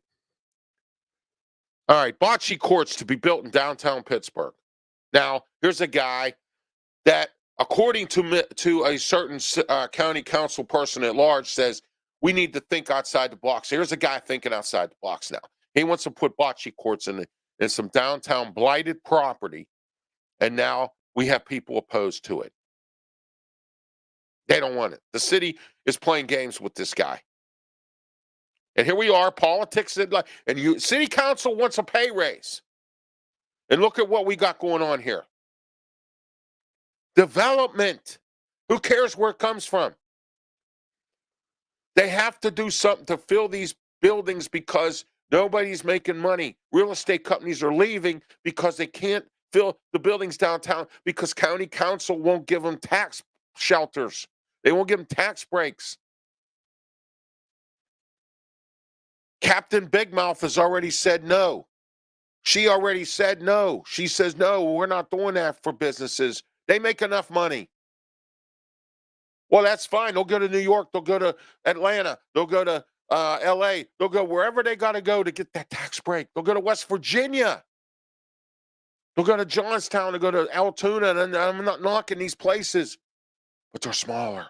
All right. Bocce courts to be built in downtown Pittsburgh. Now, here's a guy that, according to a certain county council person at large, says we need to think outside the box. Here's a guy thinking outside the box now. He wants to put bocce courts in some downtown blighted property, and now we have people opposed to it. They don't want it. The city is playing games with this guy. And here we are, politics, and city council wants a pay raise. And look at what we got going on here. Development. Who cares where it comes from? They have to do something to fill these buildings because nobody's making money. Real estate companies are leaving because they can't fill the buildings downtown because county council won't give them tax shelters. They won't give them tax breaks. Captain Big Mouth has already said no. She already said no. She says, no, we're not doing that for businesses. They make enough money. Well, that's fine. They'll go to New York. They'll go to Atlanta. They'll go to L.A. They'll go wherever they got to go to get that tax break. They'll go to West Virginia. They'll go to Johnstown. They'll go to Altoona. And I'm not knocking these places, but they're smaller.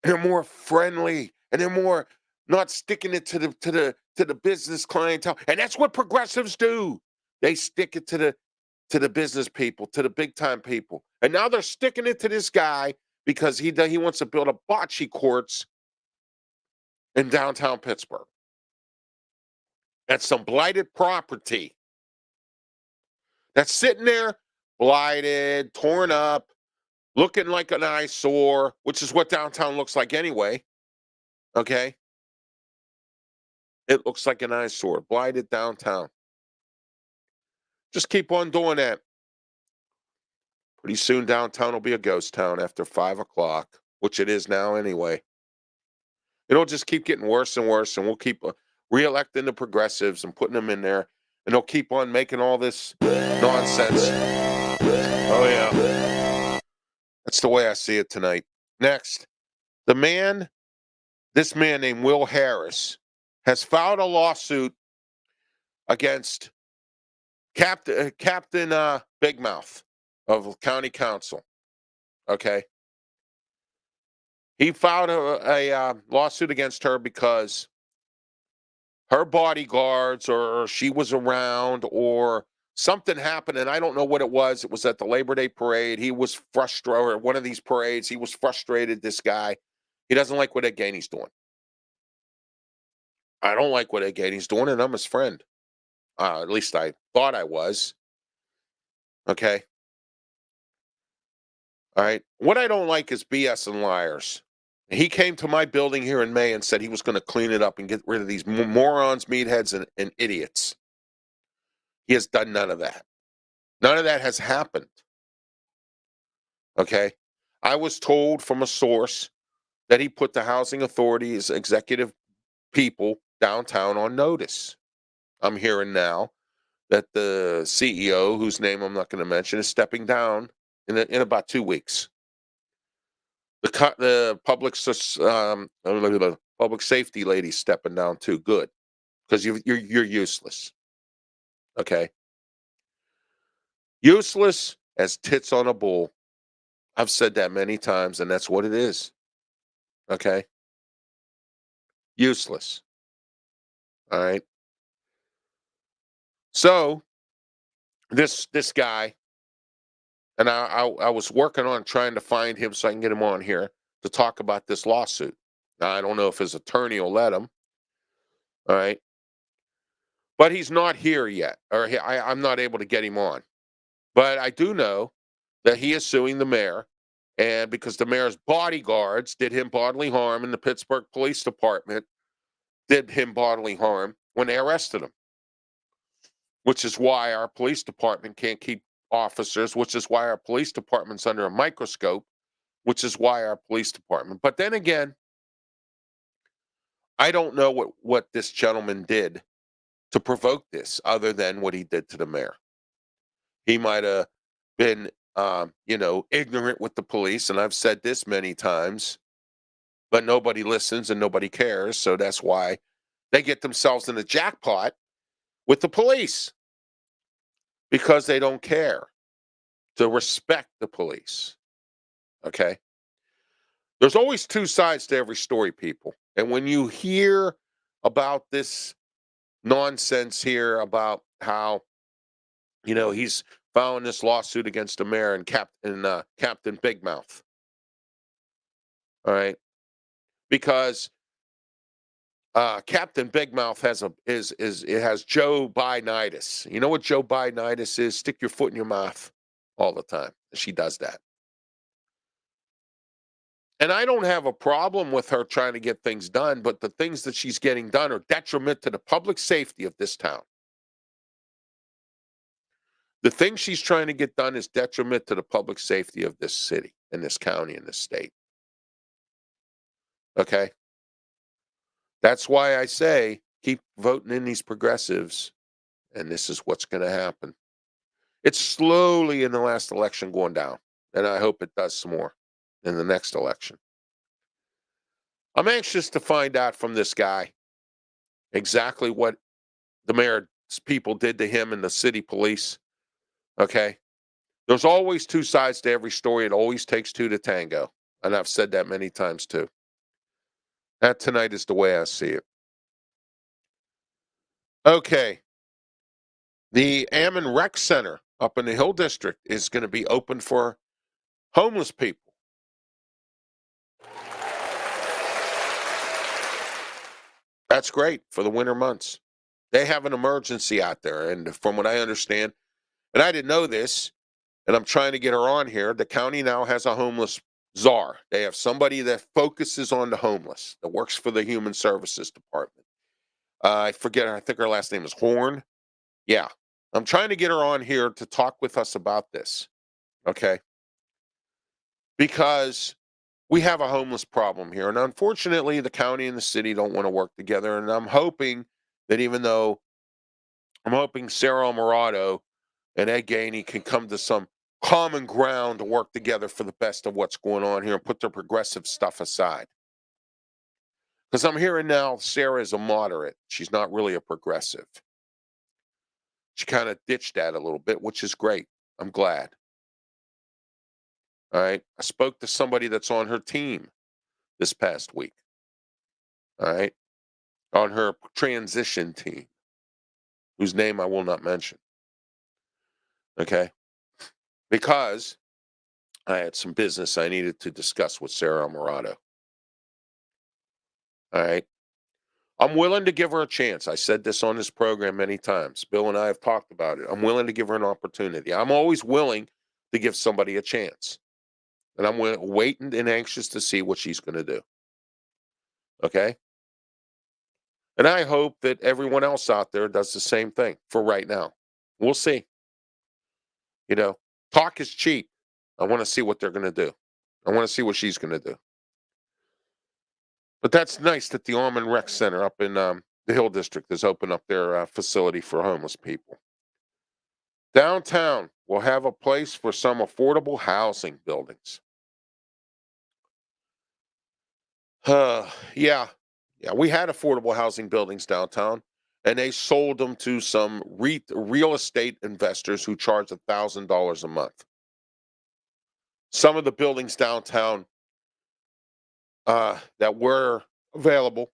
And they're more friendly. And they're more not sticking it to the business clientele. And that's what progressives do. They stick it to the business people, to the big time people. And now they're sticking it to this guy because he wants to build a bocce courts in downtown Pittsburgh. That's some blighted property that's sitting there, blighted, torn up, looking like an eyesore, which is what downtown looks like anyway. Okay? It looks like an eyesore, blighted downtown. Just keep on doing that. Pretty soon downtown will be a ghost town after 5 o'clock, which it is now anyway. It'll just keep getting worse and worse, and we'll keep re-electing the progressives and putting them in there, and they'll keep on making all this nonsense. Oh, yeah. That's the way I see it tonight. Next, this man named Will Harris has filed a lawsuit against Captain Big Mouth of County Council. Okay? He filed a lawsuit against her because her bodyguards or she was around or something happened, and I don't know what it was. It was at the Labor Day parade. He was frustrated, or one of these parades. He was frustrated, this guy. He doesn't like what Ed Gainey's doing. I don't like what Ed Gainey's doing, and I'm his friend. At least I thought I was. Okay. All right. What I don't like is BS and liars. He came to my building here in May and said he was going to clean it up and get rid of these morons, meatheads, and idiots. He has done none of that. None of that has happened. Okay. I was told from a source that he put the housing authority's executive people downtown on notice. I'm hearing now that the CEO, whose name I'm not going to mention, is stepping down in about 2 weeks. The public safety lady's stepping down too. Good, because you're useless. Okay, useless as tits on a bull. I've said that many times, and that's what it is. Okay, useless. All right. So this guy, and I was working on trying to find him so I can get him on here to talk about this lawsuit. Now, I don't know if his attorney will let him. All right, but he's not here yet, or I'm not able to get him on. But I do know that he is suing the mayor, and because the mayor's bodyguards did him bodily harm, and the Pittsburgh Police Department did him bodily harm when they arrested him, which is why our police department can't keep officers, which is why our police department's under a microscope, which is why our police department. But then again, I don't know what this gentleman did to provoke this other than what he did to the mayor. He might have been, ignorant with the police, and I've said this many times, but nobody listens and nobody cares. So that's why they get themselves in a jackpot with the police, because they don't care to respect the police. Okay. There's always two sides to every story, people. And when you hear about this nonsense here about how, he's filing this lawsuit against the mayor and Captain Big Mouth. All right. Because Captain Big Mouth has it has Joe Bidenitis. You know what Joe Bidenitis is? Stick your foot in your mouth all the time. She does that. And I don't have a problem with her trying to get things done, but the things that she's getting done are detriment to the public safety of this town. The things she's trying to get done is detriment to the public safety of this city and this county and this state. Okay? That's why I say keep voting in these progressives, and this is what's going to happen. It's slowly in the last election going down, and I hope it does some more in the next election. I'm anxious to find out from this guy exactly what the mayor's people did to him and the city police. Okay? There's always two sides to every story. It always takes two to tango. And I've said that many times too. That tonight is the way I see it. Okay. The Ammon Rec Center up in the Hill District is going to be open for homeless people. That's great for the winter months. They have an emergency out there. And from what I understand, and I didn't know this, and I'm trying to get her on here, the county now has a homeless czar. They have somebody that focuses on the homeless, that works for the Human Services Department. I forget, I think her last name is Horn. Yeah. I'm trying to get her on here to talk with us about this. Okay. Because we have a homeless problem here. And unfortunately, the county and the city don't want to work together. And I'm hoping that I'm hoping Sarah Alvarado and Ed Gainey can come to some common ground to work together for the best of what's going on here and put their progressive stuff aside. Because I'm hearing now Sarah is a moderate. She's not really a progressive. She kind of ditched that a little bit, which is great. I'm glad. All right. I spoke to somebody that's on her team this past week. All right. On her transition team, whose name I will not mention. Okay. Because I had some business I needed to discuss with Sarah Amarato. All right. I'm willing to give her a chance. I said this on this program many times. Bill and I have talked about it. I'm willing to give her an opportunity. I'm always willing to give somebody a chance. And I'm waiting and anxious to see what she's going to do. Okay? And I hope that everyone else out there does the same thing for right now. We'll see. You know, talk is cheap. I want to see what they're going to do. I want to see what she's going to do. But that's nice that the Arm Rec Center up in the Hill District has opened up their facility for homeless people. Downtown will have a place for some affordable housing buildings. Yeah, we had affordable housing buildings downtown, and they sold them to some real estate investors who charge $1,000 a month. Some of the buildings downtown that were available,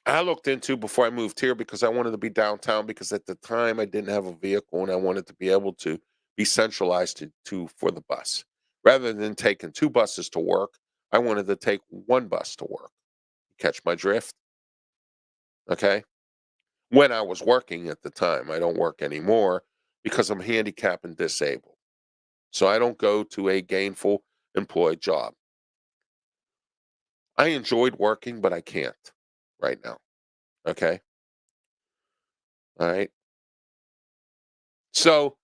I looked into before I moved here because I wanted to be downtown because at the time I didn't have a vehicle and I wanted to be able to be centralized for the bus. Rather than taking two buses to work, I wanted to take one bus to work. Catch my drift? Okay. When I was working at the time, I don't work anymore because I'm handicapped and disabled. So I don't go to a gainful employed job. I enjoyed working, but I can't right now. Okay. All right. So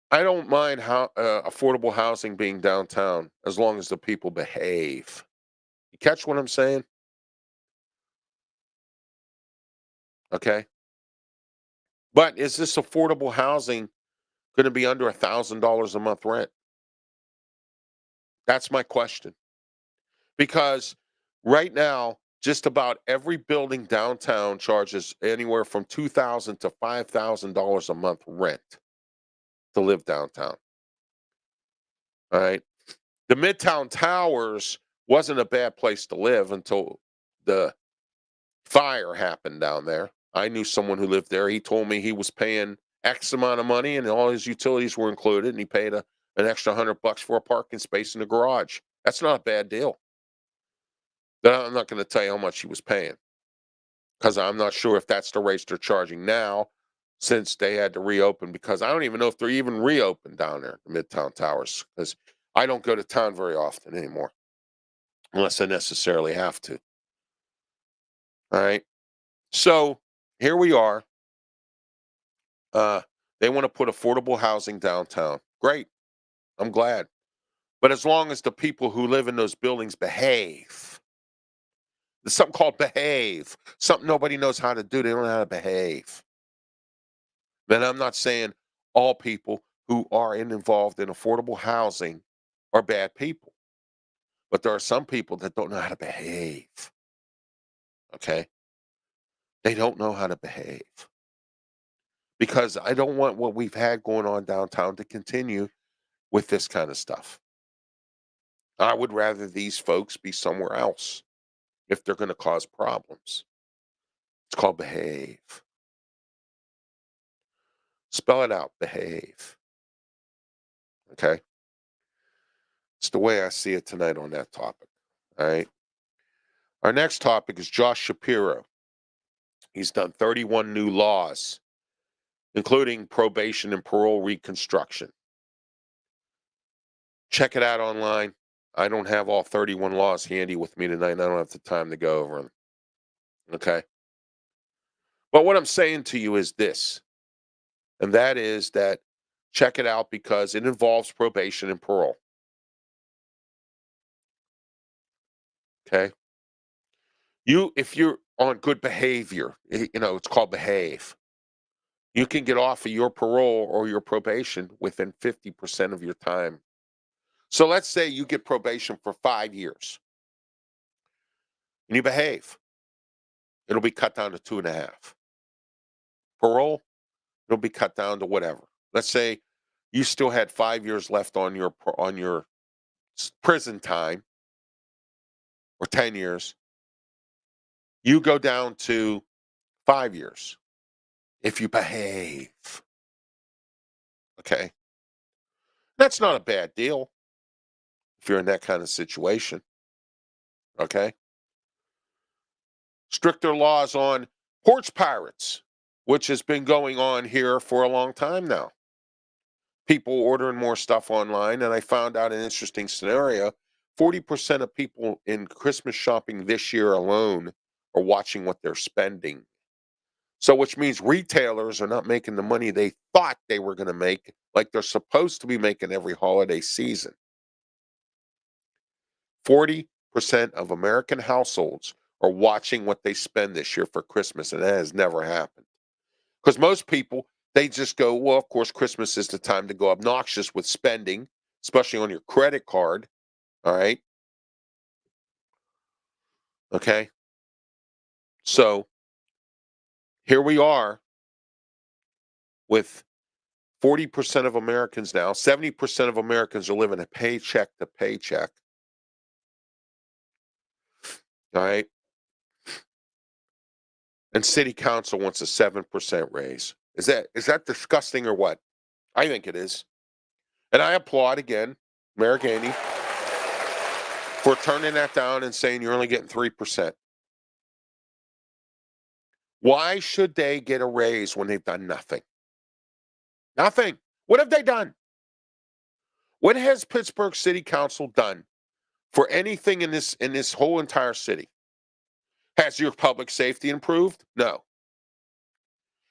I don't mind how affordable housing being downtown as long as the people behave. You catch what I'm saying? Okay. But is this affordable housing going to be under $1,000 a month rent? That's my question. Because right now, just about every building downtown charges anywhere from $2,000 to $5,000 a month rent to live downtown. All right. The Midtown Towers wasn't a bad place to live until the fire happened down there. I knew someone who lived there. He told me he was paying X amount of money and all his utilities were included, and he paid an extra $100 for a parking space in the garage. That's not a bad deal. Then I'm not going to tell you how much he was paying because I'm not sure if that's the rates they're charging now since they had to reopen, because I don't even know if they're even reopened down there, the Midtown Towers, because I don't go to town very often anymore unless I necessarily have to. All right. So here we are. They want to put affordable housing downtown. Great. I'm glad. But as long as the people who live in those buildings behave, there's something called behave, something nobody knows how to do. They don't know how to behave. Then I'm not saying all people who are involved in affordable housing are bad people, but there are some people that don't know how to behave. Okay. They don't know how to behave because I don't want what we've had going on downtown to continue with this kind of stuff. I would rather these folks be somewhere else if they're going to cause problems. It's called behave. Spell it out, behave. Okay? It's the way I see it tonight on that topic. All right? Our next topic is Josh Shapiro. He's done 31 new laws, including probation and parole reconstruction. Check it out online. I don't have all 31 laws handy with me tonight, and I don't have the time to go over them. Okay? But what I'm saying to you is this, and that is that check it out because it involves probation and parole. Okay? If you're on good behavior, it's called behave. You can get off of your parole or your probation within 50% of your time. So let's say you get probation for 5 years and you behave. It'll be cut down to 2.5. Parole, it'll be cut down to whatever. Let's say you still had 5 years left on your prison time or 10 years. You go down to 5 years if you behave. Okay. That's not a bad deal if you're in that kind of situation. Okay. Stricter laws on porch pirates, which has been going on here for a long time now. People ordering more stuff online, and I found out an interesting scenario. 40% of people in Christmas shopping this year alone are watching what they're spending. So, which means retailers are not making the money they thought they were going to make, like they're supposed to be making every holiday season. 40% of American households are watching what they spend this year for Christmas, and that has never happened. Because most people, they just go, well, of course, Christmas is the time to go obnoxious with spending, especially on your credit card. All right. Okay. So here we are with 40% of Americans now, 70% of Americans are living a paycheck to paycheck. All right. And city council wants a 7% raise. Is that disgusting or what? I think it is. And I applaud again Mayor Gainey for turning that down and saying you're only getting 3%. Why should they get a raise when they've done nothing? Nothing. What have they done? What has Pittsburgh City Council done for anything in this whole entire city? Has your public safety improved? No.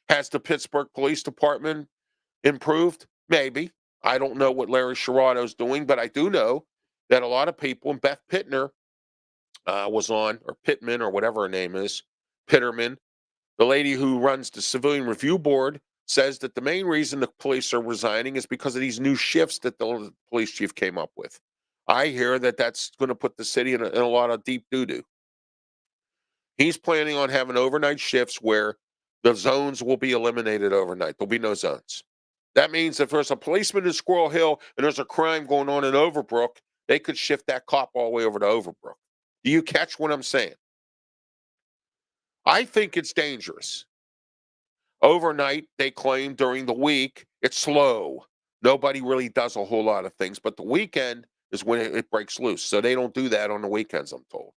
Has the Pittsburgh Police Department improved? Maybe. I don't know what Larry Sherrado's doing, but I do know that a lot of people, and Beth Pittner was on, or Pittman, or whatever her name is, Pitterman, the lady who runs the Civilian Review Board, says that the main reason the police are resigning is because of these new shifts that the police chief came up with. I hear that that's going to put the city in a lot of deep doo-doo. He's planning on having overnight shifts where the zones will be eliminated overnight. There'll be no zones. That means if there's a policeman in Squirrel Hill and there's a crime going on in Overbrook, they could shift that cop all the way over to Overbrook. Do you catch what I'm saying? I think it's dangerous. Overnight, they claim during the week, it's slow. Nobody really does a whole lot of things, but the weekend is when it breaks loose. So they don't do that on the weekends, I'm told.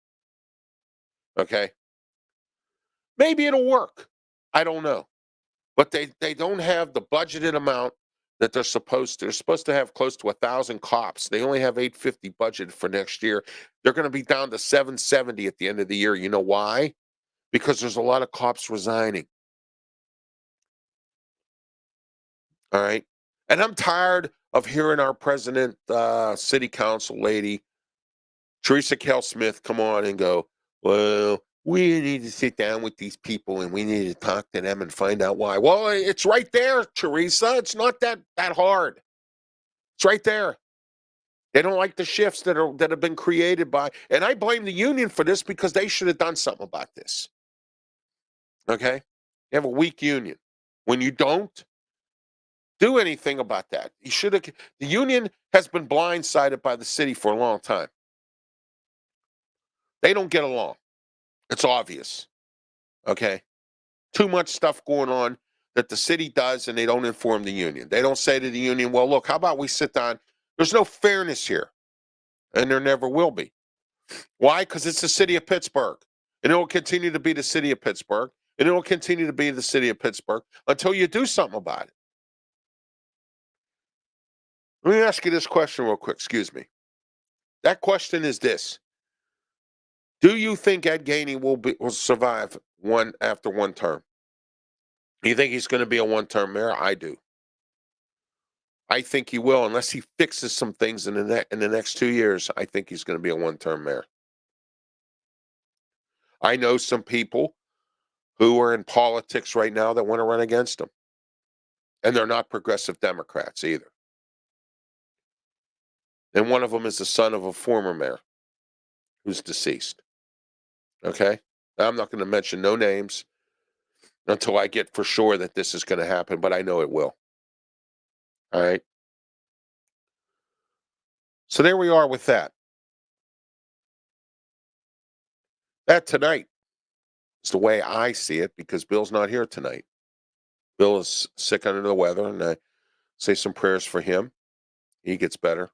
Okay. Maybe it'll work. I don't know. But they don't have the budgeted amount that they're supposed to. They're supposed to have close to 1,000 cops. They only have 850 budgeted for next year. They're going to be down to 770 at the end of the year. You know why? Because there's a lot of cops resigning. All right. And I'm tired of hearing our president, city council lady, Teresa Kell Smith, come on and go, well, we need to sit down with these people and we need to talk to them and find out why. Well, it's right there, Teresa. It's not that hard. It's right there. They don't like the shifts that have been created by, and I blame the union for this because they should have done something about this. Okay? You have a weak union. When you don't do anything about that, you should have. The union has been blindsided by the city for a long time. They don't get along. It's obvious. Okay? Too much stuff going on that the city does, and they don't inform the union. They don't say to the union, well, look, how about we sit down? There's no fairness here, and there never will be. Why? Because it's the city of Pittsburgh, and it will continue to be the city of Pittsburgh, and it will continue to be the city of Pittsburgh until you do something about it. Let me ask you this question real quick. Excuse me. That question is this. Do you think Ed Gainey will survive after one term? Do you think he's going to be a one-term mayor? I do. I think he will, unless he fixes some things in the next 2 years. I think he's going to be a one-term mayor. I know some people who are in politics right now that want to run against him, and they're not progressive Democrats either. And one of them is the son of a former mayor who's deceased. Okay? I'm not going to mention no names until I get for sure that this is going to happen, but I know it will. All right? So there we are with that. Tonight is the way I see it because Bill's not here tonight. Bill is sick under the weather, and I say some prayers for him. He gets better.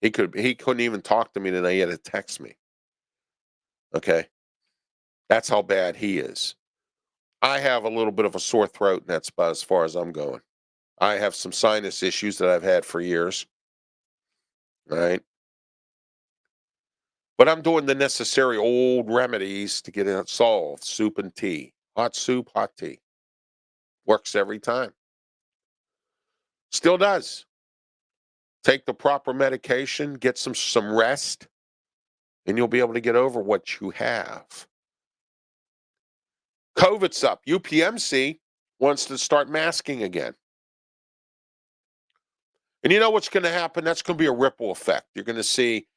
He couldn't even talk to me tonight. He had to text me. Okay. That's how bad he is. I have a little bit of a sore throat, and that's about as far as I'm going. I have some sinus issues that I've had for years. All right. But I'm doing the necessary old remedies to get it solved. Soup and tea. Hot soup, hot tea. Works every time. Still does. Take the proper medication, get some rest, and you'll be able to get over what you have. COVID's up. UPMC wants to start masking again. And you know what's going to happen? That's going to be a ripple effect. You're going to see,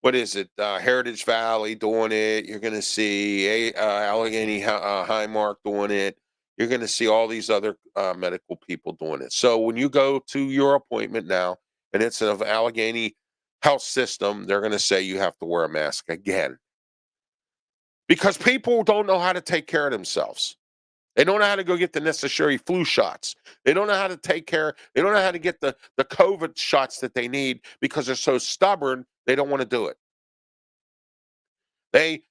what is it, Heritage Valley doing it. You're going to see Allegheny Highmark doing it. You're going to see all these other medical people doing it. So when you go to your appointment now, and it's an Allegheny health system, they're going to say you have to wear a mask again. Because people don't know how to take care of themselves. They don't know how to go get the necessary flu shots. They don't know how to take care. They don't know how to get the COVID shots that they need because they're so stubborn, they don't want to do it.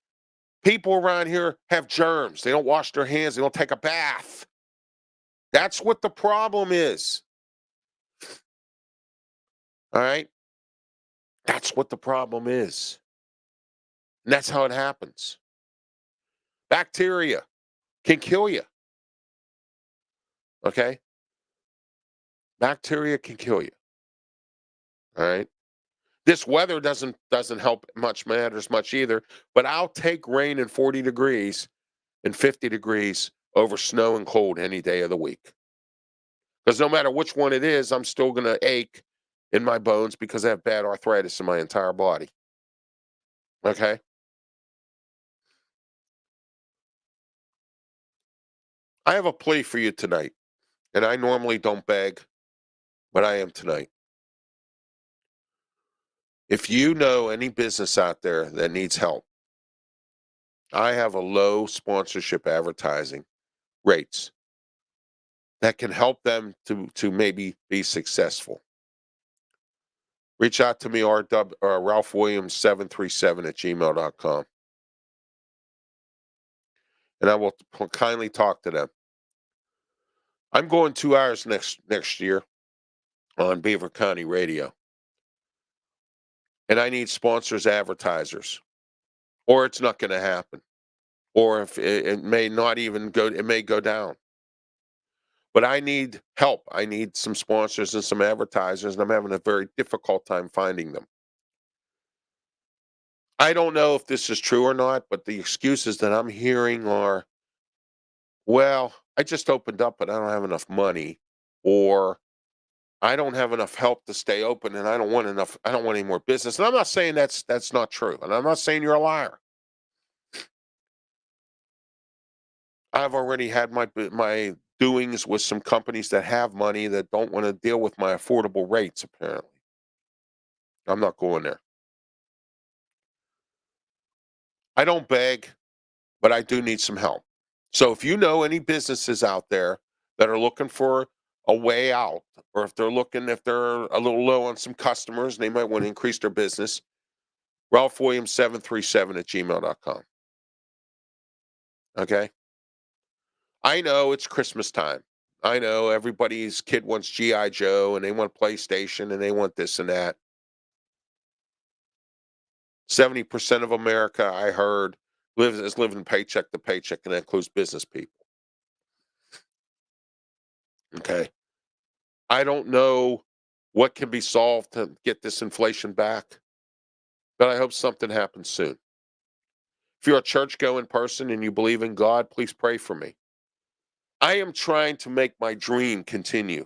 People around here have germs. They don't wash their hands. They don't take a bath. That's what the problem is. All right? That's what the problem is. And that's how it happens. Bacteria can kill you. Okay? Bacteria can kill you. All right? This weather doesn't help matters much either, but I'll take rain and 40 degrees and 50 degrees over snow and cold any day of the week. Because no matter which one it is, I'm still going to ache in my bones because I have bad arthritis in my entire body. Okay? I have a plea for you tonight, and I normally don't beg, but I am tonight. If you know any business out there that needs help, I have a low sponsorship advertising rates that can help them to maybe be successful. Reach out to me, Ralph Williams 737 at gmail.com. And I will kindly talk to them. I'm going 2 hours next year on Beaver County Radio. And I need sponsors, advertisers, or it's not going to happen. Or if it may not even go, it may go down. But I need help. I need some sponsors and some advertisers, and I'm having a very difficult time finding them. I don't know if this is true or not, but the excuses that I'm hearing are, well, I just opened up, but I don't have enough money, or I don't have enough help to stay open, and I don't want any more business. And I'm not saying that's not true, and I'm not saying you're a liar. I've already had my doings with some companies that have money that don't want to deal with my affordable rates, apparently. I'm not going there. I don't beg, but I do need some help. So if you know any businesses out there that are looking for a way out, or if they're a little low on some customers and they might want to increase their business, Ralph Williams 737 at gmail.com. Okay? I know it's Christmas time. I know everybody's kid wants G.I. Joe and they want PlayStation and they want this and that. 70% of America, I heard, is living paycheck to paycheck, and that includes business people. Okay. I don't know what can be solved to get this inflation back, but I hope something happens soon. If you're a church-going person and you believe in God, please pray for me. I am trying to make my dream continue,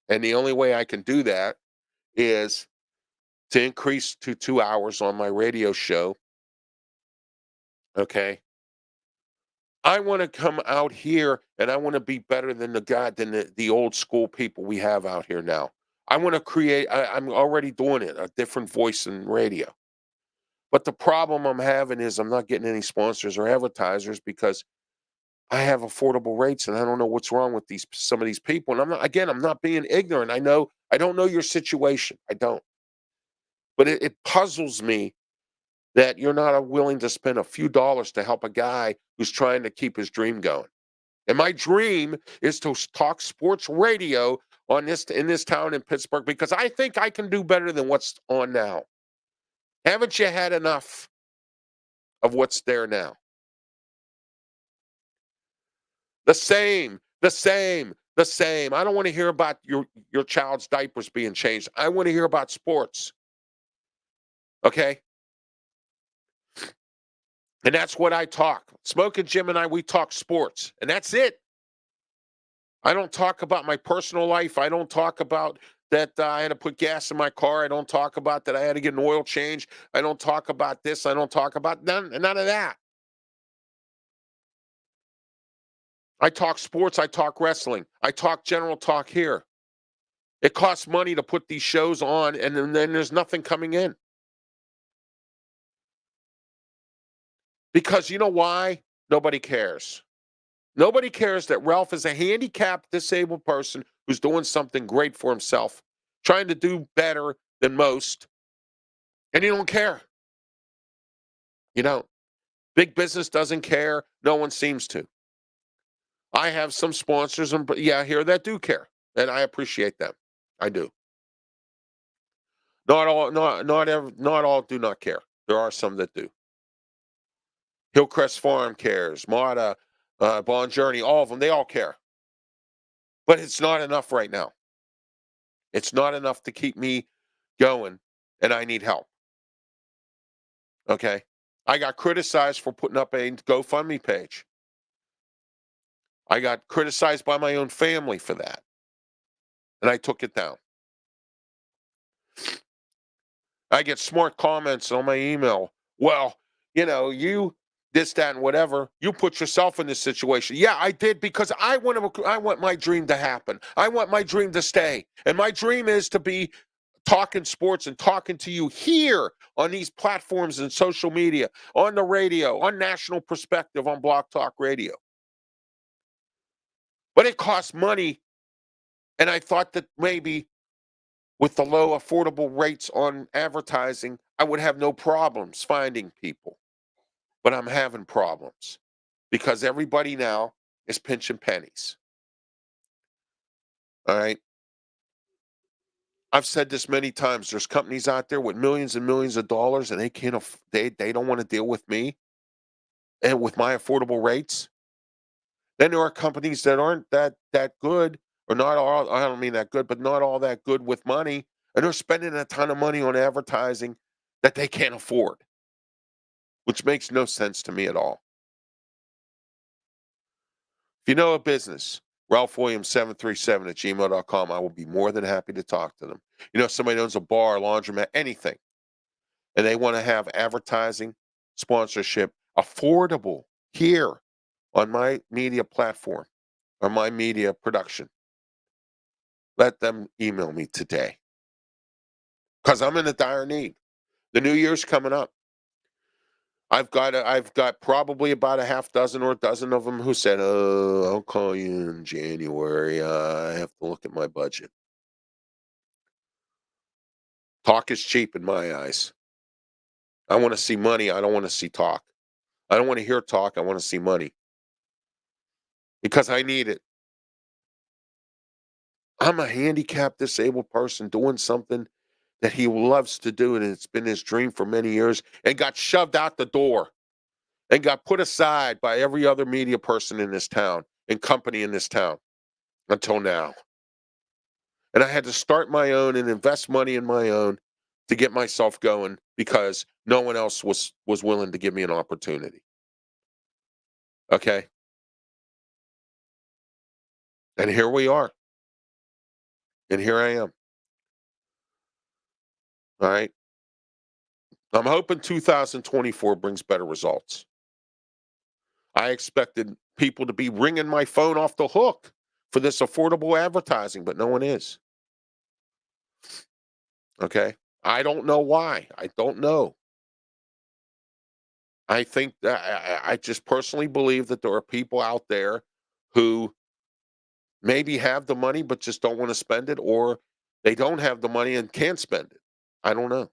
and the only way I can do that is to increase to 2 hours on my radio show. Okay. I want to come out here and I want to be better than the old school people we have out here now. I want to create, I'm already doing it, a different voice in radio. But the problem I'm having is I'm not getting any sponsors or advertisers because I have affordable rates, and I don't know what's wrong with some of these people. And I'm not being ignorant. I don't know your situation. I don't. But it puzzles me that you're not willing to spend a few dollars to help a guy who's trying to keep his dream going. And my dream is to talk sports radio in this town in Pittsburgh because I think I can do better than what's on now. Haven't you had enough of what's there now? The same, the same, the same. I don't want to hear about your child's diapers being changed. I want to hear about sports. Okay? And that's what I talk. Smoking Jim and we talk sports, and that's it. I don't talk about my personal life. I don't talk about that I had to put gas in my car. I don't talk about that I had to get an oil change. I don't talk about this. I don't talk about none of that. I talk sports. I talk wrestling. I talk general talk here. It costs money to put these shows on, and then there's nothing coming in. Because you know why? Nobody cares. Nobody cares that Ralph is a handicapped, disabled person who's doing something great for himself, trying to do better than most, and you don't care. You know, big business doesn't care. No one seems to. I have some sponsors and here that do care, and I appreciate them. I do. Not all do not care. There are some that do. Hillcrest Farm cares. Marta, Bon Journey, all of them, they all care. But it's not enough right now. It's not enough to keep me going, and I need help. Okay? I got criticized for putting up a GoFundMe page. I got criticized by my own family for that, and I took it down. I get smart comments on my email. Well, you this, that, and whatever. You put yourself in this situation. Yeah, I did because I want my dream to happen. I want my dream to stay. And my dream is to be talking sports and talking to you here on these platforms and social media, on the radio, on National Perspective, on Block Talk Radio. But it costs money. And I thought that maybe with the low affordable rates on advertising, I would have no problems finding people. But I'm having problems because everybody now is pinching pennies. All right. I've said this many times. There's companies out there with millions and millions of dollars, and they don't want to deal with me and with my affordable rates. Then there are companies that aren't that good, or not all. I don't mean that good, but not all that good with money, and they're spending a ton of money on advertising that they can't afford, which makes no sense to me at all. If you know a business, RalphWilliams737 at gmail.com. I will be more than happy to talk to them. Somebody owns a bar, laundromat, anything, and they want to have advertising, sponsorship, affordable here on my media platform, or my media production. Let them email me today because I'm in a dire need. The new year's coming up. I've got probably about a half dozen or a dozen of them who said, "Oh, I'll call you in January. I have to look at my budget." Talk is cheap in my eyes. I want to see money. I don't want to see talk. I don't want to hear talk. I want to see money because I need it. I'm a handicapped, disabled person doing something that he loves to do, and it's been his dream for many years, and got shoved out the door and got put aside by every other media person in this town and company in this town until now. And I had to start my own and invest money in my own to get myself going because no one else was willing to give me an opportunity. Okay? And here we are. And here I am. All right? I'm hoping 2024 brings better results. I expected people to be ringing my phone off the hook for this affordable advertising, but no one is. Okay? I don't know why. I don't know. I think that I just personally believe that there are people out there who maybe have the money but just don't want to spend it, or they don't have the money and can't spend it. I don't know.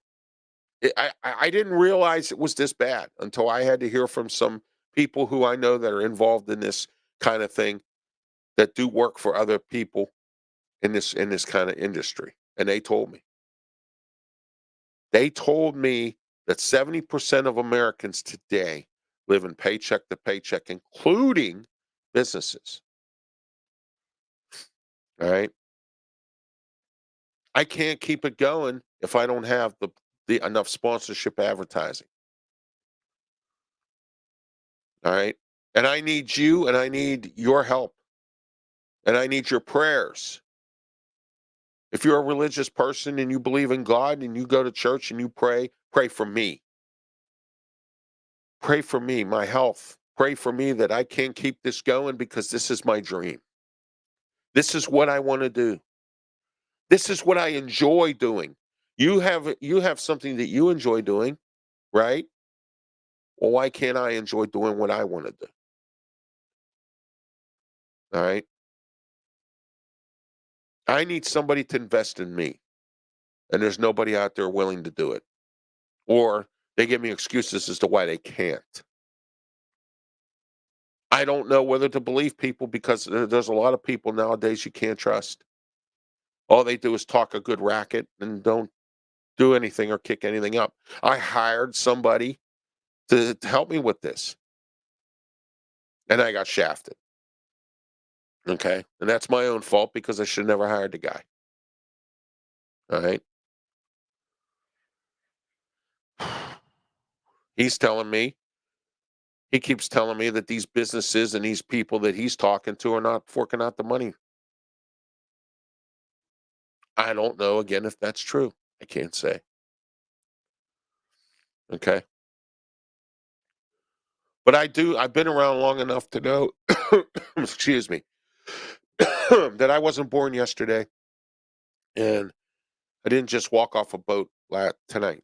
I didn't realize it was this bad until I had to hear from some people who I know that are involved in this kind of thing, that do work for other people in this kind of industry, and they told me that 70% of Americans today live in paycheck to paycheck, including businesses. All right. I can't keep it going if I don't have the enough sponsorship advertising. All right. And I need you, and I need your help, and I need your prayers. If you're a religious person and you believe in God and you go to church and you pray, pray for me. Pray for me, my health. Pray for me that I can't keep this going, because this is my dream. This is what I want to do. This is what I enjoy doing. You have something that you enjoy doing, right? Well, why can't I enjoy doing what I want to do? All right. I need somebody to invest in me, and there's nobody out there willing to do it. Or they give me excuses as to why they can't. I don't know whether to believe people, because there's a lot of people nowadays you can't trust. All they do is talk a good racket and don't do anything or kick anything up. I hired somebody to help me with this, and I got shafted. Okay. And that's my own fault, because I should have never hired the guy. All right. He's telling me, he keeps telling me that these businesses and these people that he's talking to are not forking out the money. I don't know, again, if that's true. I can't say. Okay. But I've been around long enough to know, excuse me, that I wasn't born yesterday, and I didn't just walk off a boat tonight.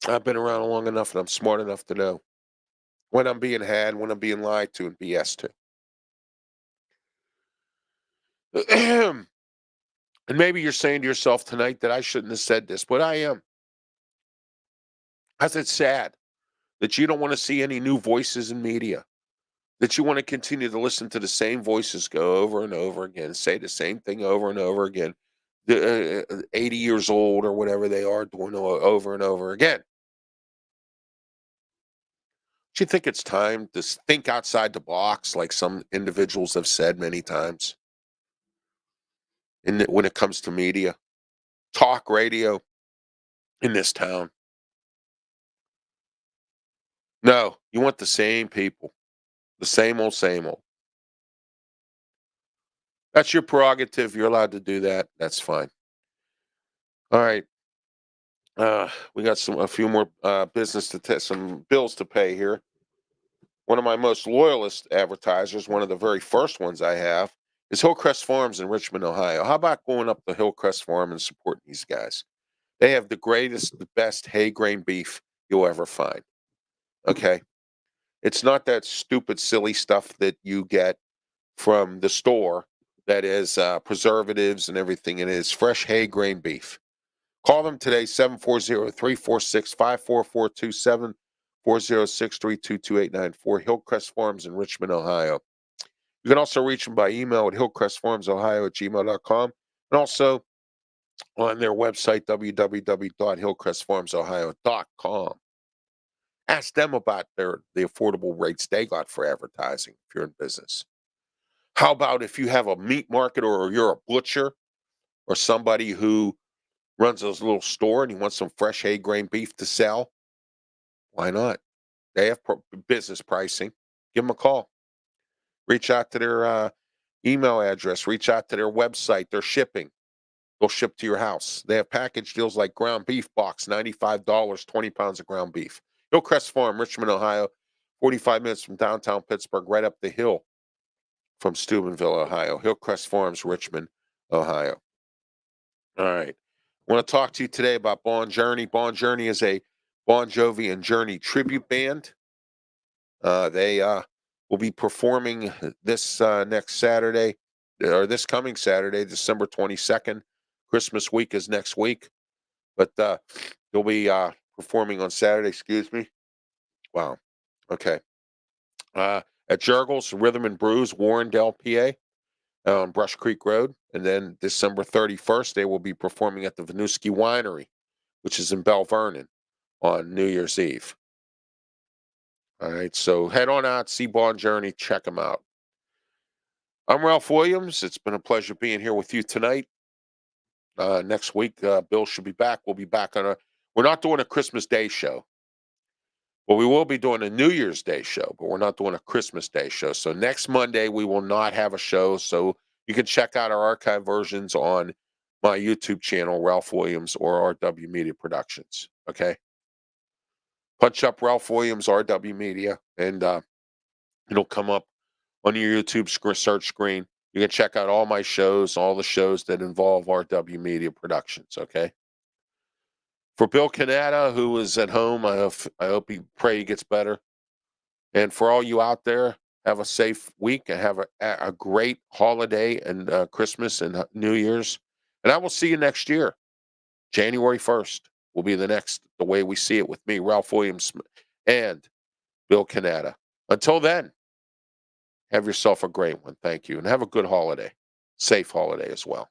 I've been around long enough, and I'm smart enough to know when I'm being had, when I'm being lied to and BS to. And maybe you're saying to yourself tonight that I shouldn't have said this, but I am. Because it's sad that you don't want to see any new voices in media, that you want to continue to listen to the same voices go over and over again, say the same thing over and over again. The 80 years old or whatever they are, doing over and over again. Do you think it's time to think outside the box, like some individuals have said many times? When it comes to media, talk radio in this town. No, you want the same people, the same old, same old. That's your prerogative. You're allowed to do that. That's fine. All right. We got a few more some bills to pay here. One of my most loyalist advertisers, one of the very first ones I have, is Hillcrest Farms in Richmond, Ohio. How about going up to Hillcrest Farm and supporting these guys? They have the greatest, the best hay grain beef you'll ever find. Okay. It's not that stupid, silly stuff that you get from the store that is preservatives and everything. It is fresh hay grain beef. Call them today, 740-346-5442, 740-632-2894, Hillcrest Farms in Richmond, Ohio. You can also reach them by email at hillcrestfarmsohio@gmail.com, and also on their website, www.hillcrestfarmsohio.com. Ask them about the affordable rates they got for advertising if you're in business. How about if you have a meat market, or you're a butcher, or somebody who runs a little store and he wants some fresh hay grain beef to sell? Why not? They have business pricing. Give them a call. Reach out to their email address. Reach out to their website. They're shipping. They'll ship to your house. They have package deals like ground beef box, $95, 20 pounds of ground beef. Hillcrest Farm, Richmond, Ohio, 45 minutes from downtown Pittsburgh, right up the hill from Steubenville, Ohio. Hillcrest Farms, Richmond, Ohio. All right. I want to talk to you today about Bond Journey. Bond Journey is a Bon Jovi and Journey tribute band. They will be performing this next Saturday, or this coming Saturday, December 22nd. Christmas week is next week, but they'll be performing on Saturday. Excuse me. Wow. Okay. At Jurgles Rhythm and Brews, Warrendale, PA, on Brush Creek Road. And then December 31st, they will be performing at the Winooski Winery, which is in Bell Vernon, on New Year's Eve. All right, so head on out, see Bon Journey, check them out. I'm Ralph Williams. It's been a pleasure being here with you tonight. Next week, Bill should be back. We'll be back on we're not doing a Christmas Day show. Well, we will be doing a New Year's Day show, but we're not doing a Christmas Day show. So next Monday, we will not have a show. So you can check out our archive versions on my YouTube channel, Ralph Williams or RW Media Productions. Okay. Punch up Ralph Williams, RW Media, and it'll come up on your YouTube search screen. You can check out all my shows, all the shows that involve RW Media Productions. Okay. For Bill Canatta, who is at home, I pray he gets better. And for all you out there, have a safe week and have a great holiday and Christmas and New Year's. And I will see you next year. January 1st will be the way we see it with me, Ralph Williams and Bill Canatta. Until then, have yourself a great one. Thank you. And have a good holiday. Safe holiday as well.